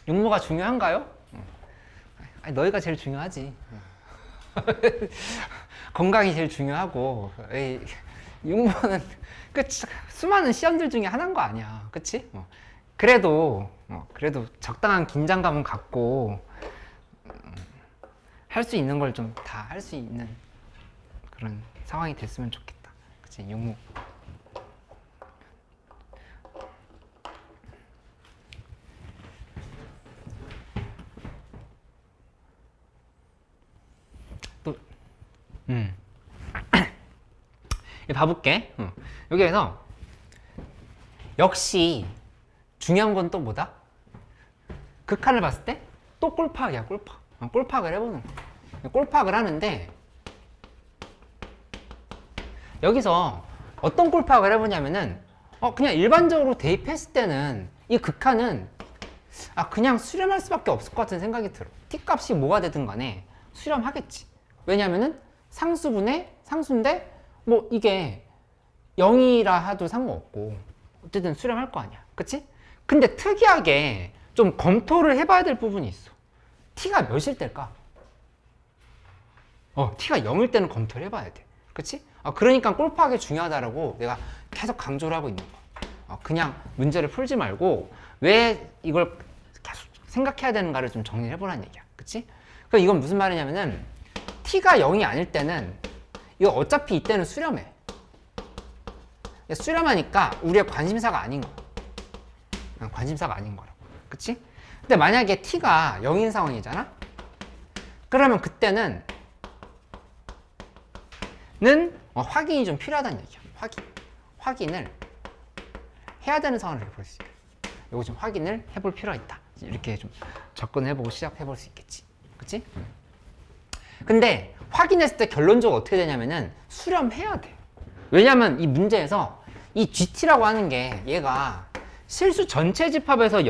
육모가 중요한가요? 아니, 너희가 제일 중요하지. 건강이 제일 중요하고 육모는 수많은 시험들 중에 하나인 거 아니야. 그치? 그래도 적당한 긴장감은 갖고 할 수 있는 걸 좀 다 할 수 있는 그런 상황이 됐으면 좋겠다. 그치? 육모. 또 봐볼게. 여기에서 역시 중요한 건 또 뭐다? 극한을 봤을 때 또 꼴파악이야. 꼴파악. 꼴파악을 해보는 거야. 꼴파악을 하는데 여기서 어떤 꼴파악을 해보냐면은 그냥 일반적으로 대입했을 때는 이 극한은 그냥 수렴할 수밖에 없을 것 같은 생각이 들어. t 값이 뭐가 되든 간에 수렴하겠지. 왜냐면은 상수인데 뭐 이게 0이라 해도 상관없고 어쨌든 수렴할 거 아니야. 그치? 근데 특이하게 좀 검토를 해봐야 될 부분이 있어. t가 몇일 때일까? t가 0일 때는 검토를 해봐야 돼. 그치? 그러니까 골프하기 중요하다라고 내가 계속 강조를 하고 있는 거야. 그냥 문제를 풀지 말고 왜 이걸 계속 생각해야 되는가를 좀 정리를 해보라는 얘기야. 그치? 그럼 이건 무슨 말이냐면은 t가 0이 아닐 때는 이거 어차피 이때는 수렴해. 수렴하니까 우리의 관심사가 아닌 거야. 관심사가 아닌 거라고. 그치? 근데 만약에 t가 0인 상황이잖아? 그러면 그때는 확인이 좀 필요하다는 얘기야. 확인을 해야 되는 상황을 볼 수 있게. 이거 좀 확인을 해볼 필요가 있다. 이렇게 좀 접근해보고 시작해볼 수 있겠지. 그치? 근데 확인했을 때 결론적으로 어떻게 되냐면은 수렴해야 돼. 왜냐면 이 문제에서 이 GT라고 하는 게 얘가 실수 전체 집합에서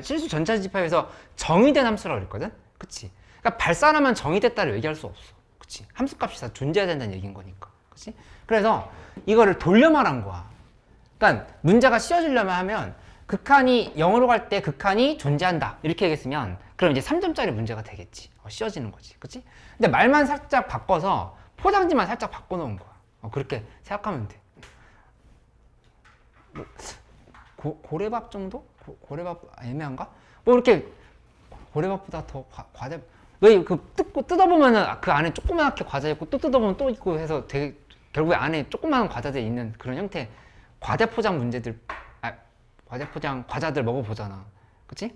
실수 전체 집합에서 정의된 함수라고 그랬거든? 그치? 그러니까 발산하면 정의됐다를 얘기할 수 없어. 그치? 함수값이 다 존재해야 된다는 얘기인 거니까. 그치? 그래서 이거를 돌려 말한 거야. 그러니까 문제가 씌워지려면 하면 극한이 0으로 갈 때 극한이 존재한다. 이렇게 얘기했으면 그럼 이제 3점짜리 문제가 되겠지. 씌워지는 거지. 그치? 근데 말만 살짝 바꿔서 포장지만 살짝 바꿔놓은 거야. 그렇게 생각하면 돼. 고래밥 정도? 고래밥 애매한가? 뭐 이렇게 고래밥보다 더 과대. 왜 그 뜯어보면은 그 안에 조그맣게 과자 있고 또 뜯어보면 또 있고 해서 되게 결국에 안에 조그마한 과자들이 있는 그런 형태 과대 포장 문제들, 과대 포장 과자들 먹어보잖아. 그치?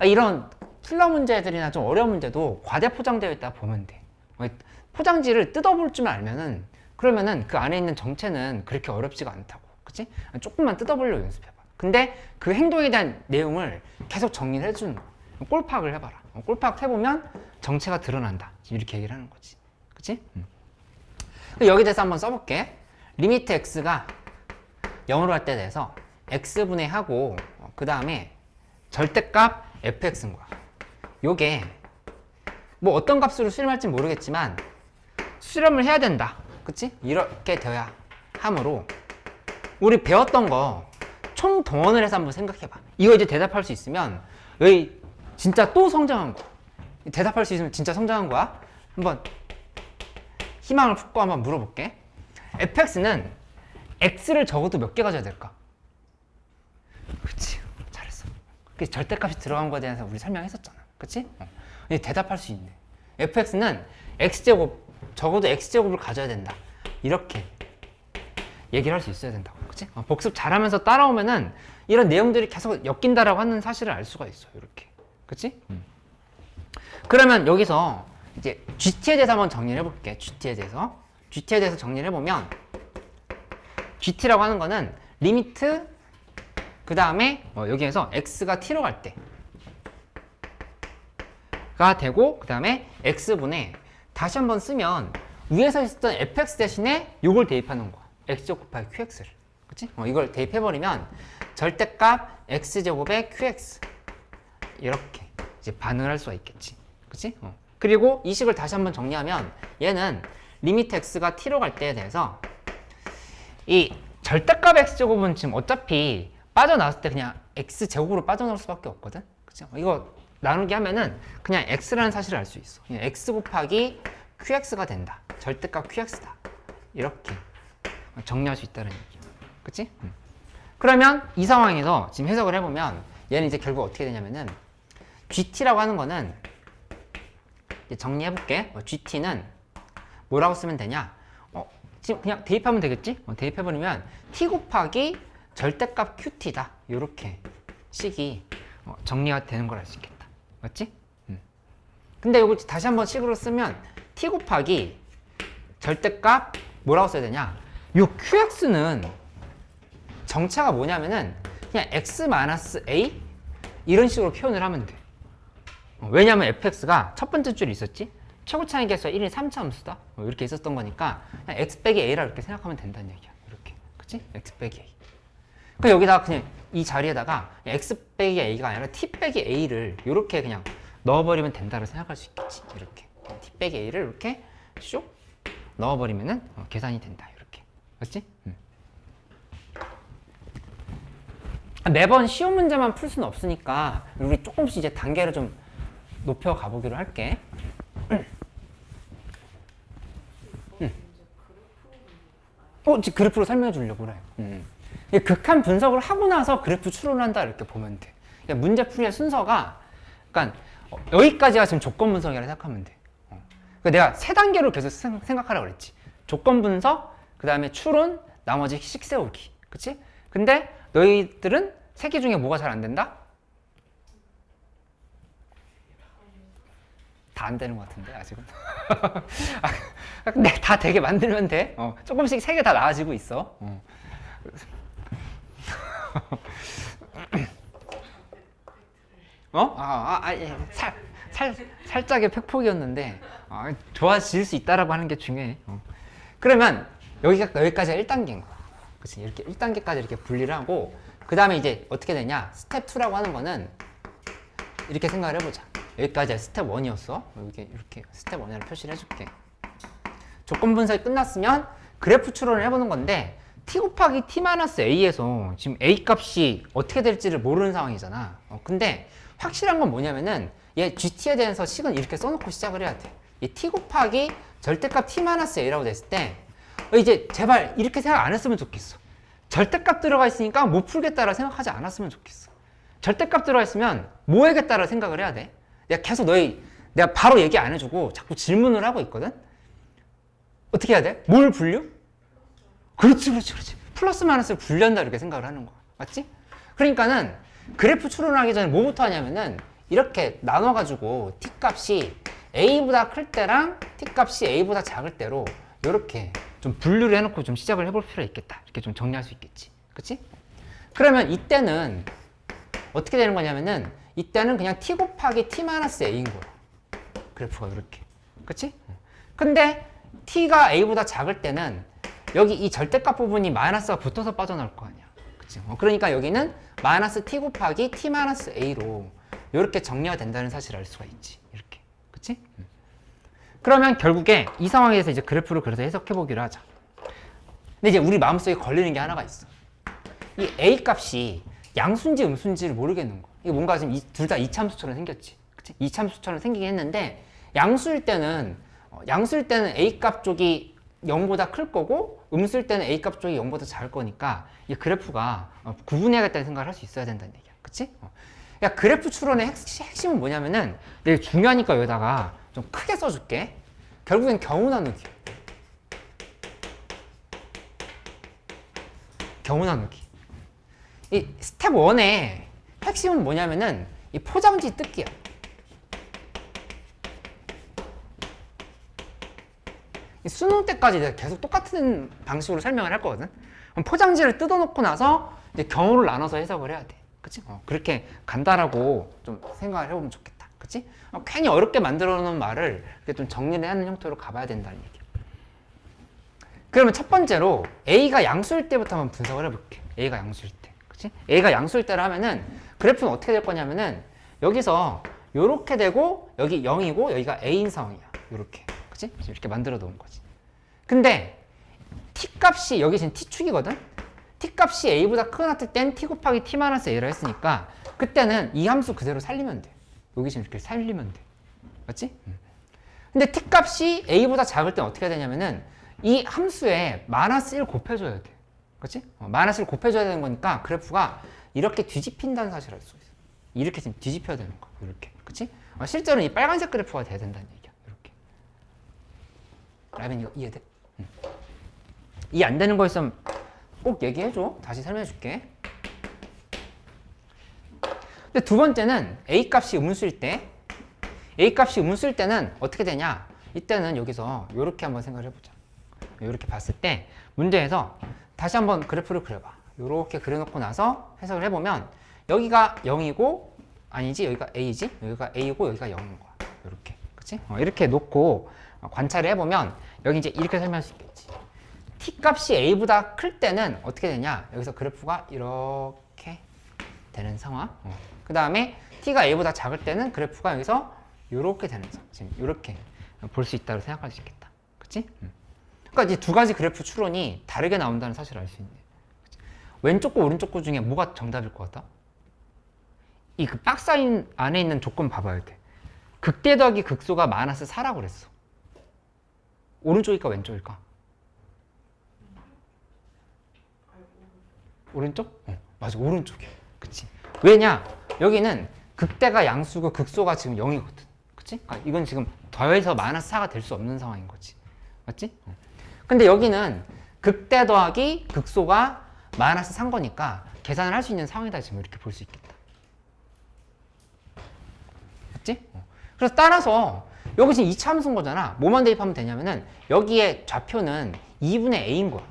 이런 필러 문제들이나 좀 어려운 문제도 과대 포장되어 있다 보면 돼. 포장지를 뜯어볼 줄만 알면은 그러면은 그 안에 있는 정체는 그렇게 어렵지가 않다고. 그치? 조금만 뜯어보려고 연습해봐. 근데 그 행동에 대한 내용을 계속 정리를 해주는 거야. 꼴파악을 해봐라. 꼴파악 해보면 정체가 드러난다. 이렇게 얘기를 하는 거지. 그치? 여기 대해서 한번 써볼게. 리미트 x가 0으로 갈 때 대해서 x분의 하고 그 다음에 절대값 fx인 거야. 요게 뭐 어떤 값으로 수렴할지 모르겠지만 수렴을 해야 된다. 그치? 이렇게 되어야 하므로 우리 배웠던 거 총 동원을 해서 한번 생각해봐. 이거 이제 대답할 수 있으면 여기 진짜 또 성장한 거. 대답할 수 있으면 진짜 성장한 거야. 한번 희망을 품고 한번 물어볼게. fx는 x를 적어도 몇 개 가져야 될까? 그치, 잘했어. 절대값이 들어간 거에 대해서 우리 설명했었잖아. 그치? 이제 대답할 수 있네. fx는 x제곱, 적어도 x제곱을 가져야 된다. 이렇게 얘기를 할 수 있어야 된다고. 그치? 복습 잘하면서 따라오면은 이런 내용들이 계속 엮인다라고 하는 사실을 알 수가 있어. 이렇게. 그치? 그러면 여기서 이제 GT에 대해서 한번 정리를 해볼게. GT에 대해서 정리를 해보면 GT라고 하는 거는 리미트 그 다음에 여기에서 x가 t로 갈 때가 되고 그 다음에 x분의 다시 한번 쓰면 위에서 있었던 fx 대신에 요걸 대입하는 거야. x제곱 곱하기 qx를. 그치? 이걸 대입해버리면 절대값 x제곱의 qx 이렇게 이제 반응을 할 수가 있겠지. 그치? 그리고 이 식을 다시 한번 정리하면 얘는 리미트 x가 t로 갈 때에 대해서 이 절대값 x제곱은 지금 어차피 빠져나왔을 때 그냥 x제곱으로 빠져나올 수밖에 없거든. 그치? 이거 나누기 하면은 그냥 x라는 사실을 알 수 있어. 그냥 x 곱하기 qx가 된다. 절대값 qx다. 이렇게 정리할 수 있다는 얘기야. 그치? 그러면 이 상황에서 지금 해석을 해보면 얘는 이제 결국 어떻게 되냐면은 GT라고 하는 거는 이제 정리해볼게. GT는 뭐라고 쓰면 되냐? 지금 그냥 대입하면 되겠지? 대입해버리면 T 곱하기 절대값 QT다. 요렇게 식이 정리가 되는 걸 알 수 있겠다. 맞지? 근데 이거 다시 한번 식으로 쓰면 T 곱하기 절대값 뭐라고 써야 되냐? 요 QX는 정체가 뭐냐면은 그냥 X-A 이런 식으로 표현을 하면 돼. 왜냐면 fx가 첫 번째 줄에 있었지? 최고 차이 계수가 1인 3차 함수다. 이렇게 있었던 거니까 그냥 x 빼기 a라 이렇게 생각하면 된다는 얘기야. 이렇게. 그치? x 빼기 a. 그 여기다가 그냥 이 자리에다가 x 빼기 a가 아니라 t 빼기 a를 이렇게 그냥 넣어버리면 된다고 생각할 수 있겠지. 이렇게 t 빼기 a를 이렇게 슉 넣어버리면은 계산이 된다. 이렇게. 맞지? 매번 쉬운 문제만 풀 수는 없으니까 우리 조금씩 이제 단계를 좀 높여 가보기로 할게. 지금 그래프로 설명해 주려고 그래. 극한 분석을 하고 나서 그래프 추론을 한다 이렇게 보면 돼. 그러니까 문제 풀이의 순서가 그러니까 여기까지가 지금 조건 분석이라고 생각하면 돼. 그러니까 내가 세 단계로 계속 생각하라고 그랬지. 조건 분석, 그 다음에 추론, 나머지 식 세우기. 그치? 근데 너희들은 세 개 중에 뭐가 잘 안 된다? 다 안 되는 것 같은데 아직은. 근데 다 되게 만들면 돼. 조금씩 세 개 다 나아지고 있어. 예. 살짝의 팩폭이었는데 좋아질 수 있다라고 하는 게 중요해. 그러면 여기까지가 1단계인 거야. 그치? 이렇게 1단계까지 이렇게 분리를 하고 그 다음에 이제 어떻게 되냐? 스텝 2라고 하는 거는 이렇게 생각을 해보자. 여기까지 스텝 1이었어. 이렇게 스텝 1이라고 표시를 해줄게. 조건 분석이 끝났으면 그래프 추론을 해보는 건데 t 곱하기 t-a에서 지금 a 값이 어떻게 될지를 모르는 상황이잖아. 근데 확실한 건 뭐냐면은 얘 gt에 대해서 식은 이렇게 써놓고 시작을 해야 돼. 이 t 곱하기 절대값 t-a라고 됐을 때 이제 제발 이렇게 생각 안 했으면 좋겠어. 절대값 들어가 있으니까 못 풀겠다라고 생각하지 않았으면 좋겠어. 절대값 들어가 있으면 뭐 해야겠다라고 생각을 해야 돼. 내가 계속 내가 바로 얘기 안 해주고 자꾸 질문을 하고 있거든. 어떻게 해야 돼? 뭘 분류? 그렇지. 플러스 마이너스를 분류한다 이렇게 생각을 하는 거야. 맞지? 그러니까는 그래프 추론하기 전에 뭐부터 하냐면은 이렇게 나눠가지고 t 값이 a보다 클 때랑 t 값이 a보다 작을 때로 이렇게 좀 분류를 해놓고 좀 시작을 해볼 필요가 있겠다. 이렇게 좀 정리할 수 있겠지. 그치? 그러면 이때는 어떻게 되는 거냐면은 이때는 그냥 t 곱하기 t-a인 거야. 그래프가 이렇게. 그치? 근데 t가 a보다 작을 때는 여기 이 절대값 부분이 마이너스가 붙어서 빠져나올 거 아니야. 그치? 그러니까 여기는 마이너스 t 곱하기 t-a로 이렇게 정리가 된다는 사실을 알 수가 있지. 이렇게. 그치? 그러면 결국에 이 상황에서 이제 그래프를 그래서 해석해 보기로 하자. 근데 이제 우리 마음속에 걸리는 게 하나가 있어. 이 a 값이 양수인지 음수인지를 모르겠는 거. 이게 뭔가 지금 둘 다 이참수처럼 생겼지. 그치? 이참수처럼 생기긴 했는데 양수일 때는 a 값 쪽이 0보다 클 거고 음수일 때는 a 값 쪽이 0보다 작을 거니까 이 그래프가 구분해야겠다는 생각을 할 수 있어야 된다는 얘기야. 그치? 야, 그래프 추론의 핵심은 뭐냐면은 되게 중요하니까 여기다가 좀 크게 써줄게. 결국엔 경우 나누기야. 경우 나누기. 이 스텝 1의 핵심은 뭐냐면은 이 포장지 뜯기야. 이 수능 때까지 내가 계속 똑같은 방식으로 설명을 할 거거든. 그럼 포장지를 뜯어놓고 나서 이제 경우를 나눠서 해석을 해야 돼. 그치? 그렇게 간다라고 좀 생각을 해보면 좋겠다. 그치? 괜히 어렵게 만들어 놓은 말을 이렇게 좀 정리를 하는 형태로 가봐야 된다는 얘기야. 그러면 첫 번째로 A가 양수일 때부터 한번 분석을 해볼게. A가 양수일 때. 그치? A가 양수일 때를 하면은 그래프는 어떻게 될 거냐면은 여기서 요렇게 되고 여기 0이고 여기가 A인 상황이야. 요렇게. 그치? 이렇게 만들어 놓은 거지. 근데 t 값이 여기 지금 t축이거든? t 값이 a보다 크거나 같을 땐 t 곱하기 t-a라 했으니까 그때는 이 함수 그대로 살리면 돼. 여기 지금 이렇게 살리면 돼. 맞지? 근데 t 값이 a보다 작을 땐 어떻게 되냐면은 이 함수에 마이너스 1 곱해줘야 돼. 그치? 마이너스 1 곱해줘야 되는 거니까 그래프가 이렇게 뒤집힌다는 사실을 알 수 있어. 이렇게 지금 뒤집혀야 되는 거야. 이렇게. 그치? 실제로는 이 빨간색 그래프가 돼야 된다는 얘기야. 이렇게. 라면 이거 이해돼? 이해 안 되는 거 있으면 꼭 얘기해줘. 다시 설명해줄게. 근데 두 번째는 a 값이 음수일 때 는 어떻게 되냐? 이때는 여기서 이렇게 한번 생각을 해보자. 이렇게 봤을 때 문제에서 다시 한번 그래프를 그려봐. 이렇게 그려놓고 나서 해석을 해보면 여기가 0이고 아니지 여기가 a지 여기가 a고 여기가 0인 거야. 이렇게. 그치? 이렇게 놓고 관찰을 해보면 여기 이제 이렇게 설명할 수 있겠지. t 값이 a보다 클 때는 어떻게 되냐? 여기서 그래프가 이렇게 되는 상황. 그 다음에 t가 a보다 작을 때는 그래프가 여기서 이렇게 되는 상황. 지금 이렇게 볼 수 있다고 생각할 수 있겠다. 그치? 그러니까 이 두 가지 그래프 추론이 다르게 나온다는 사실을 알 수 있네. 그치? 왼쪽 거 오른쪽 거 중에 뭐가 정답일 것 같아? 이 그 박스 안에 있는 조건 봐봐야 돼. 극대 더하기 극소가 마이너스 4라고 그랬어. 오른쪽일까 왼쪽일까? 오른쪽? 맞아, 오른쪽이야. 그치? 왜냐? 여기는 극대가 양수고 극소가 지금 0이거든. 그치? 그러니까 이건 지금 더해서 마이너스 4가 될 수 없는 상황인 거지. 맞지? 근데 여기는 극대 더하기 극소가 마이너스 3 거니까 계산을 할 수 있는 상황이다. 지금 이렇게 볼 수 있겠다. 맞지? 그래서 따라서 여기 지금 2차 함수인 거잖아. 뭐만 대입하면 되냐면은 여기에 좌표는 2분의 a인 거야.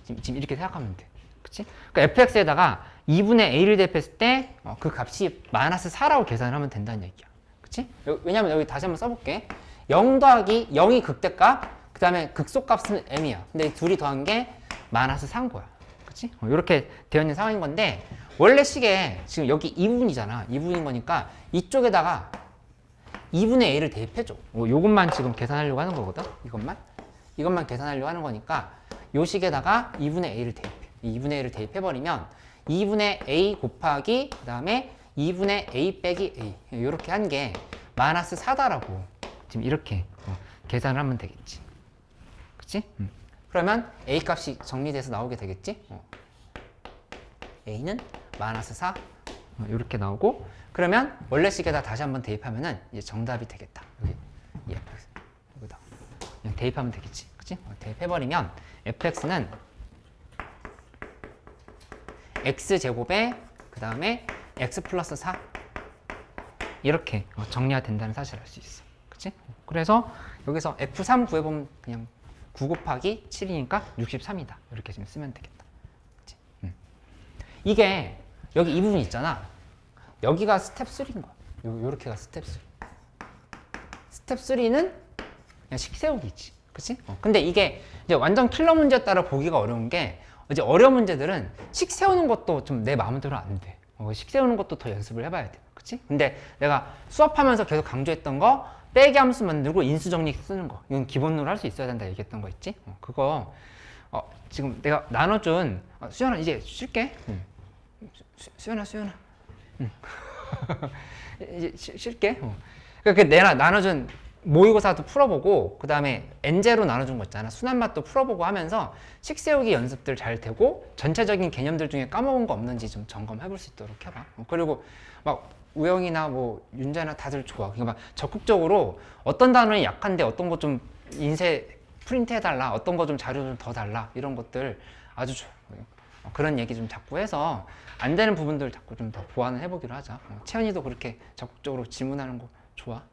지금 이렇게 생각하면 돼. 그치? 그러니까 fx에다가 2분의 a를 대입했을 때 그 값이 마이너스 4라고 계산을 하면 된다는 얘기야. 그치? 왜냐면 여기 다시 한번 써볼게. 0 더하기 0이 극대값, 그 다음에 극소값은 m이야. 근데 이 둘이 더한 게 마이너스 4인 거야. 그치? 이렇게 되어 있는 상황인 건데 원래 식에 지금 여기 2분이잖아. 2분인 거니까 이쪽에다가 2분의 a를 대입해줘. 요것만 지금 계산하려고 하는 거거든. 이것만 계산하려고 하는 거니까 요 식에다가 2분의 a를 대입해. 2분의 a를 대입해버리면 2분의 a 곱하기 그 다음에 2분의 a 빼기 a 이렇게 한 게 마이너스 4다라고 지금 이렇게 계산을 하면 되겠지. 그치? 그러면 a 값이 정리돼서 나오게 되겠지? a는 마이너스 4 이렇게 나오고 그러면 원래 식에다 다시 한번 대입하면은 이제 정답이 되겠다. 여기 여기다 그냥 대입하면 되겠지. 그치? 대입해버리면 fx는 x제곱에 그 다음에 x 플러스 4 이렇게 정리가 된다는 사실을 알 수 있어. 그치? 그래서 여기서 f3 구해보면 그냥 9 곱하기 7이니까 63이다. 이렇게 지금 쓰면 되겠다. 그치? 이게 여기 이 부분 있잖아. 여기가 스텝 3인 거야. 요렇게가 스텝 3. 스텝 3는 그냥 식 세우기지. 그치? 근데 이게 이제 완전 킬러 문제에 따라 보기가 어려운 게 이제 어려운 문제들은 식 세우는 것도 좀 내 마음대로 안 돼. 식 세우는 것도 더 연습을 해봐야 돼. 그치? 근데 내가 수업하면서 계속 강조했던 거 빼기 함수 만들고 인수 정리 쓰는 거 이건 기본으로 할 수 있어야 된다 얘기했던 거 있지? 그거 지금 내가 나눠준 수연아 이제 쉴게. 수연아 이제 쉴게. 그러니까 내가 나눠준 모의고사도 풀어보고 그 다음에 엔제로 나눠준 거 있잖아. 순환맛도 풀어보고 하면서 식 세우기 연습들 잘 되고 전체적인 개념들 중에 까먹은 거 없는지 좀 점검해 볼 수 있도록 해봐. 그리고 막 우영이나 뭐 윤자나 다들 좋아. 그러니까 막 적극적으로 어떤 단어는 약한데 어떤 거 좀 인쇄 프린트 해달라, 어떤 거 좀 자료 좀 더 달라 이런 것들 아주 좋아. 그런 얘기 좀 자꾸 해서 안 되는 부분들 자꾸 좀 더 보완을 해보기로 하자. 채연이도 그렇게 적극적으로 질문하는 거 좋아.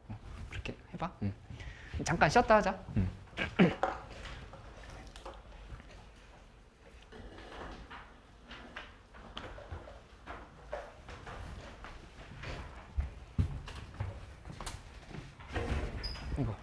그렇게 해봐. 잠깐 쉬었다 하자. 이거.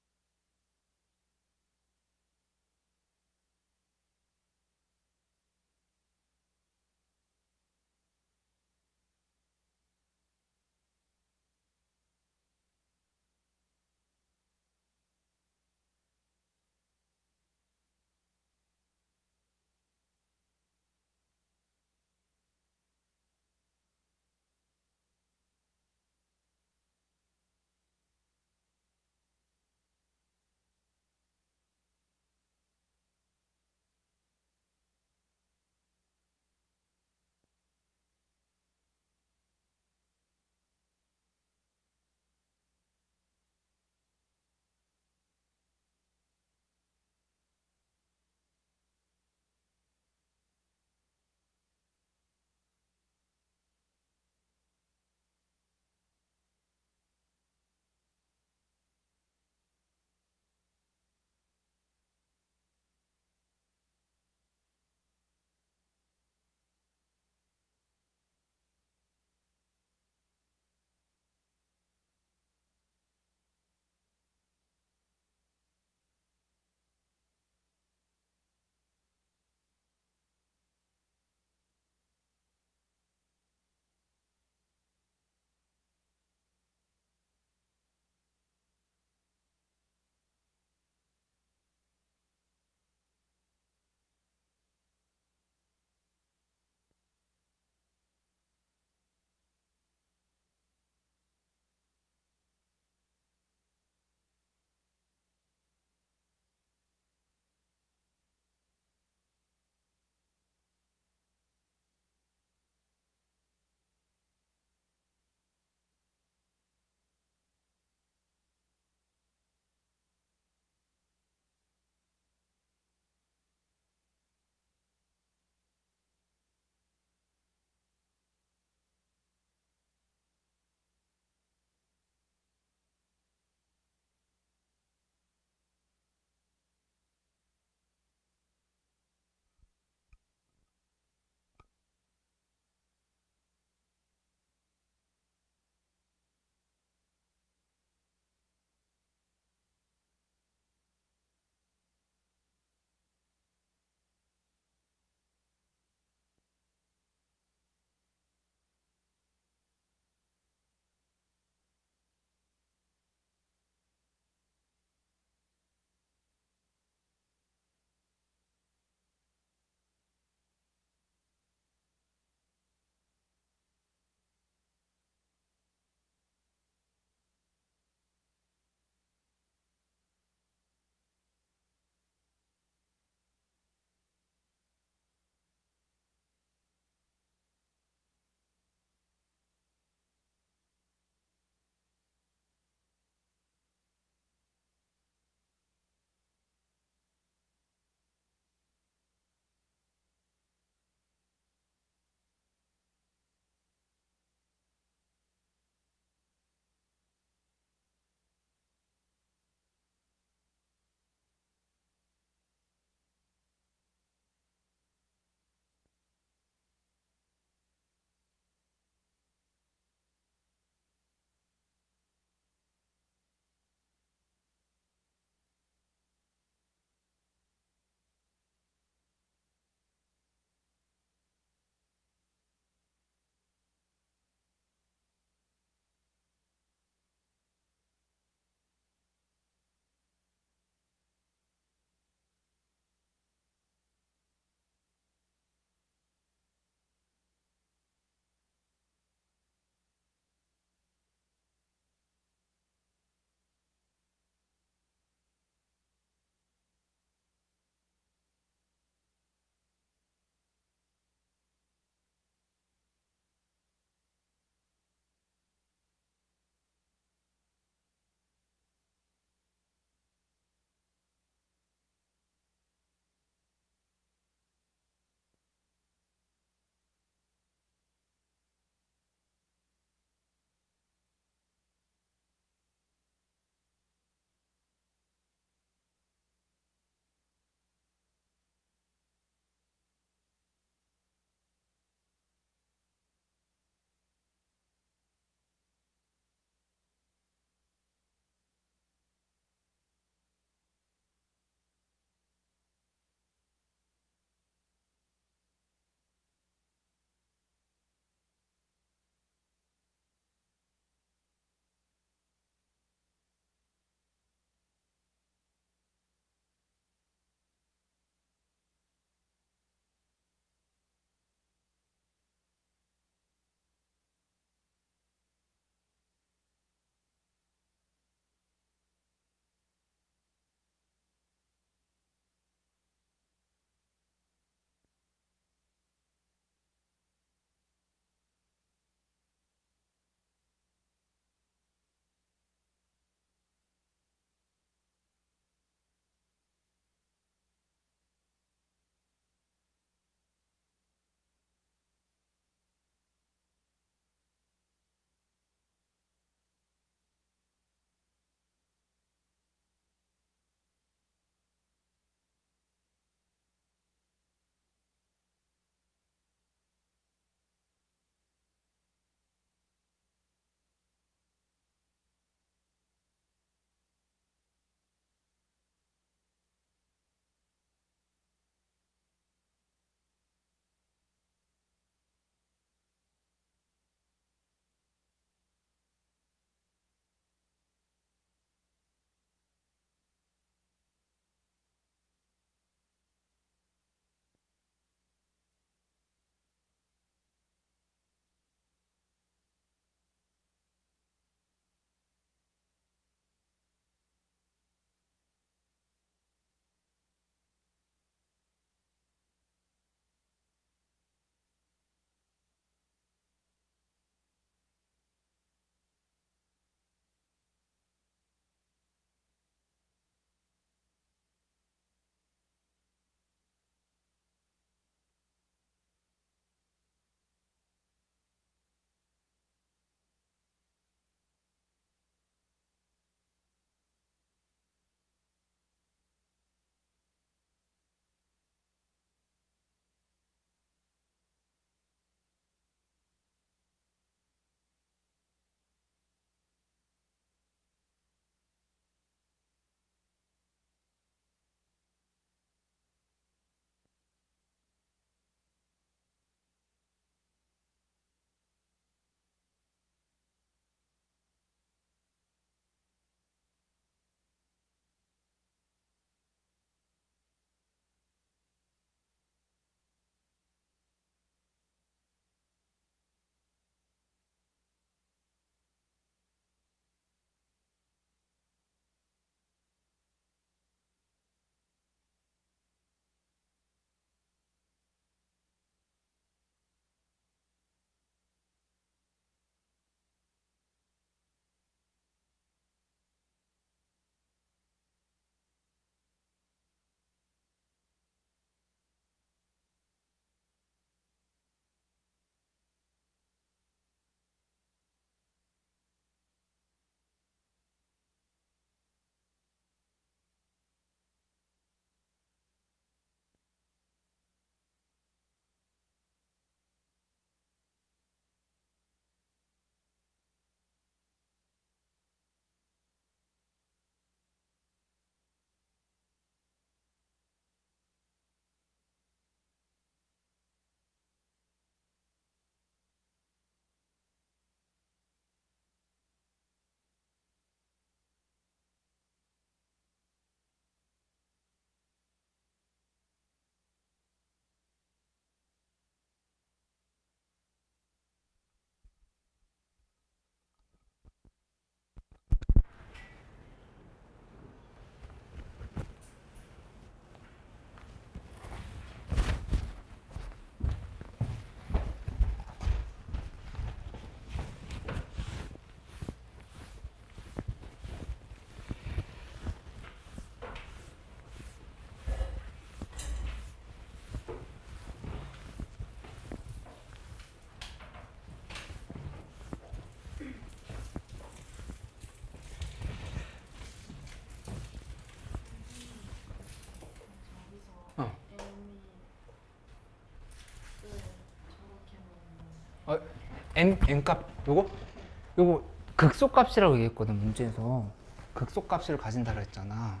n 값 요거 극소값이라고 얘기했거든 문제에서. 극소값을 가진다고 했잖아.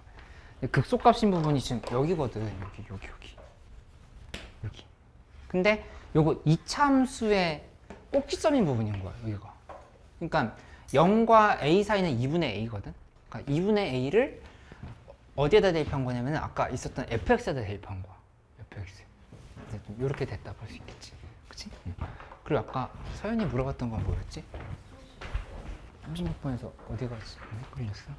근데 극소값인 부분이 지금 여기거든. 여기. 근데 요거 이차함수의 꼭지점인 부분인 거야 여기가. 그러니까 0과 a 사이는 2분의 a거든. 그러니까 2분의 a를 어디에다 대입한 거냐면 아까 있었던 fx에다 대입한 거야. fx. 이렇게 됐다 볼 수 있겠지. 그치? 응. 그리고 아까 서연이 물어봤던 건 뭐였지? 36번에서 어디 갔지? 끌렸어?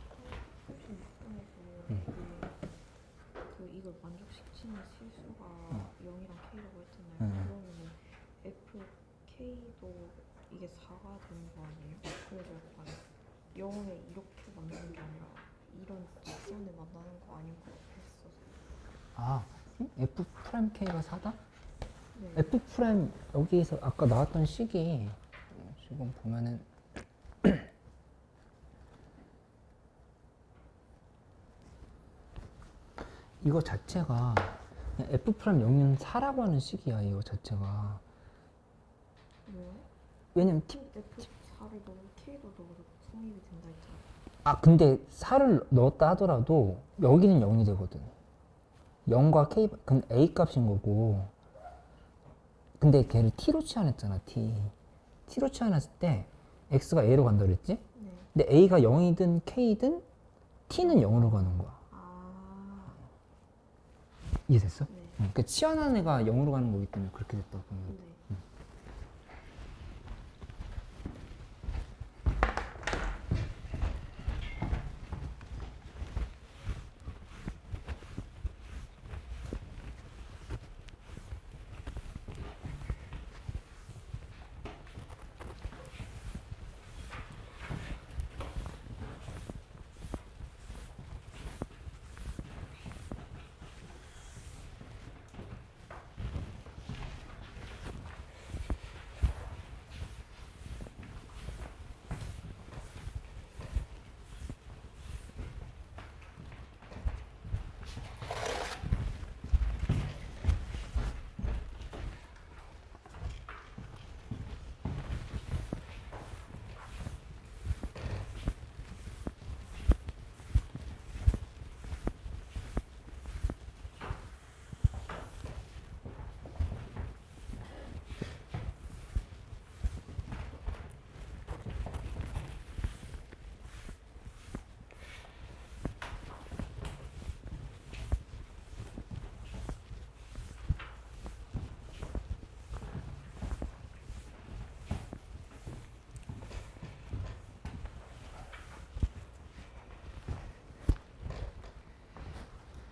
그 이걸 만족시키는 실수가 0이랑 K라고 했잖아요. 그러면은 FK도 이게 4가 되는 거 아니에요? 그래서 약간 0에 이렇게 만드는 게 아니라 이런 직선에 만나는 거 아닌가 했었어요. 아, f 프라임 k가 4다? 네. f 프라임 여기에서 아까 나왔던 식이 지금 보면은 이거 자체가 그냥 f 프라임 0은 4라고 하는 식이야. 이거 자체가. 왜요? 왜냐면 F4를 넣어도 K도 넣어도 성립이 된다 했잖아요. 아 근데 4를 넣었다 하더라도 여기는 0이 되거든. 0과 k 그럼 a 값인 거고. 근데 걔를 t로 치환했잖아. t로 치환했을 때 x가 a로 간다 그랬지? 네. 근데 a가 0이든 k든 t는 0으로 가는 거야. 아. 이해됐어? 네. 그러니까 치환한 애가 0으로 가는 거기 때문에 그렇게 됐다고 보면 돼. 네.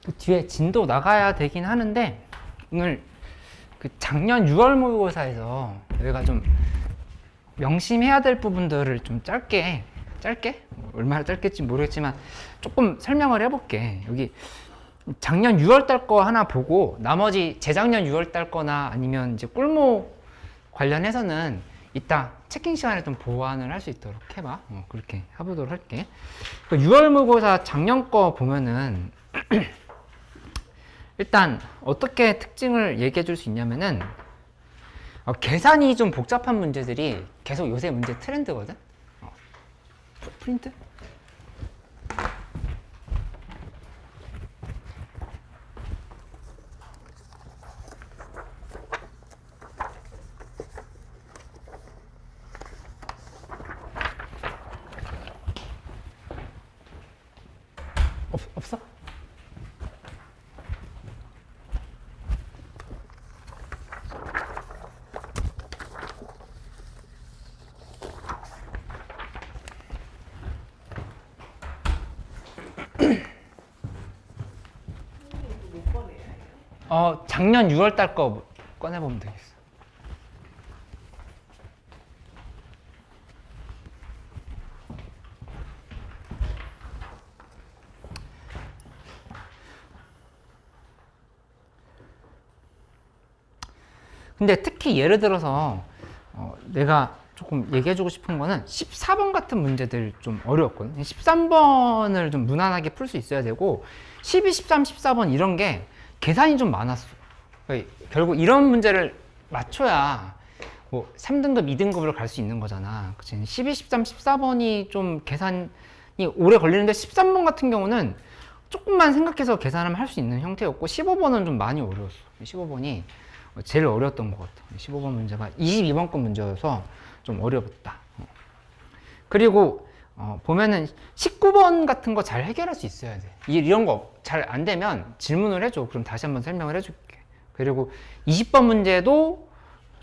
그 뒤에 진도 나가야 되긴 하는데 오늘 그 작년 6월 모의고사에서 여기가 좀 명심해야 될 부분들을 좀 짧게 얼마나 짧겠지 모르겠지만 조금 설명을 해볼게. 여기 작년 6월 달 거 하나 보고 나머지 재작년 6월 달 거나 아니면 이제 꿀모 관련해서는 이따 체킹 시간에 좀 보완을 할 수 있도록 해봐. 그렇게 해보도록 할게. 6월 모의고사 작년 거 보면은 일단 어떻게 특징을 얘기해 줄 수 있냐면은 계산이 좀 복잡한 문제들이 계속 요새 문제 트렌드거든. 프린트? 없어? 작년 6월 달 거 꺼내보면 되겠어. 근데 특히 예를 들어서 내가 조금 얘기해주고 싶은 거는 14번 같은 문제들 좀 어려웠거든. 13번을 좀 무난하게 풀 수 있어야 되고 12, 13, 14번 이런 게 계산이 좀 많았어. 그러니까 결국 이런 문제를 맞춰야 뭐 3등급, 2등급으로 갈 수 있는 거잖아. 그치? 12, 13, 14번이 좀 계산이 오래 걸리는데 13번 같은 경우는 조금만 생각해서 계산하면 할 수 있는 형태였고 15번은 좀 많이 어려웠어. 15번이 제일 어려웠던 것 같아. 15번 문제가 22번급 문제여서 좀 어려웠다. 그리고 보면은 19번 같은 거 잘 해결할 수 있어야 돼. 이런 거 잘 안 되면 질문을 해줘. 그럼 다시 한번 설명을 해줄게. 그리고 20번 문제도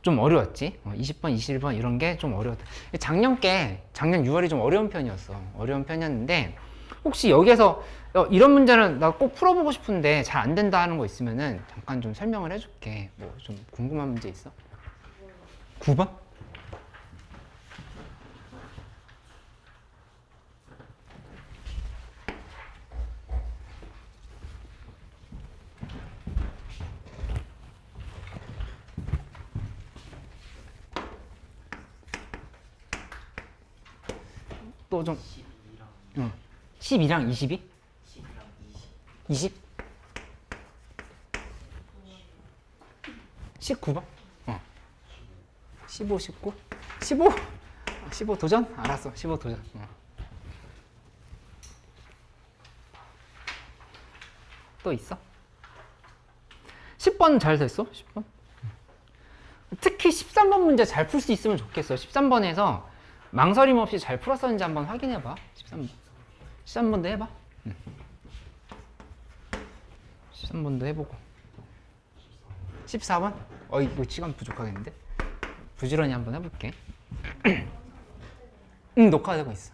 좀 어려웠지. 20번, 21번 이런 게 좀 어려웠다. 작년 6월이 좀 어려운 편이었어. 어려운 편이었는데 혹시 여기에서 이런 문제는 나 꼭 풀어보고 싶은데 잘 안 된다 하는 거 있으면은 잠깐 좀 설명을 해줄게. 뭐 좀 궁금한 문제 있어? 9번? 또 좀 12랑 22? 20? 19번? 15, 19? 15? 15 도전? 알았어. 15 도전. 또 있어? 10번 잘 됐어? 10번? 특히 13번 문제 잘 풀 수 있으면 좋겠어. 13번에서 망설임 없이 잘 풀었었는지 한번 확인해봐. 13번. 13번도 해봐. 13번도 해보고. 14번? 이거 시간 부족하겠는데? 부지런히 한번 해볼게. 녹화되고 있어.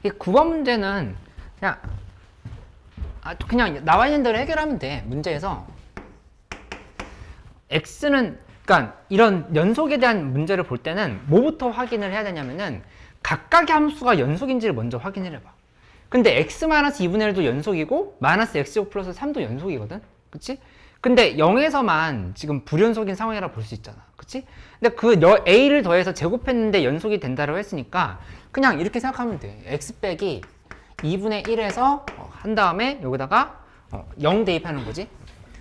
이 9번 문제는 그냥 나와 있는 대로 해결하면 돼. 문제에서 x는 그러니까 이런 연속에 대한 문제를 볼 때는 뭐부터 확인을 해야 되냐면은 각각의 함수가 연속인지를 먼저 확인을 해봐. 근데 x-2분의 1도 연속이고 마이너스 x제곱 플러스 3도 연속이거든. 그치? 근데 0에서만 지금 불연속인 상황이라 볼 수 있잖아. 그치? 근데 그 a를 더해서 제곱했는데 연속이 된다고 했으니까 그냥 이렇게 생각하면 돼. x 빼기 2분의 1에서 한 다음에 여기다가 0 대입하는 거지.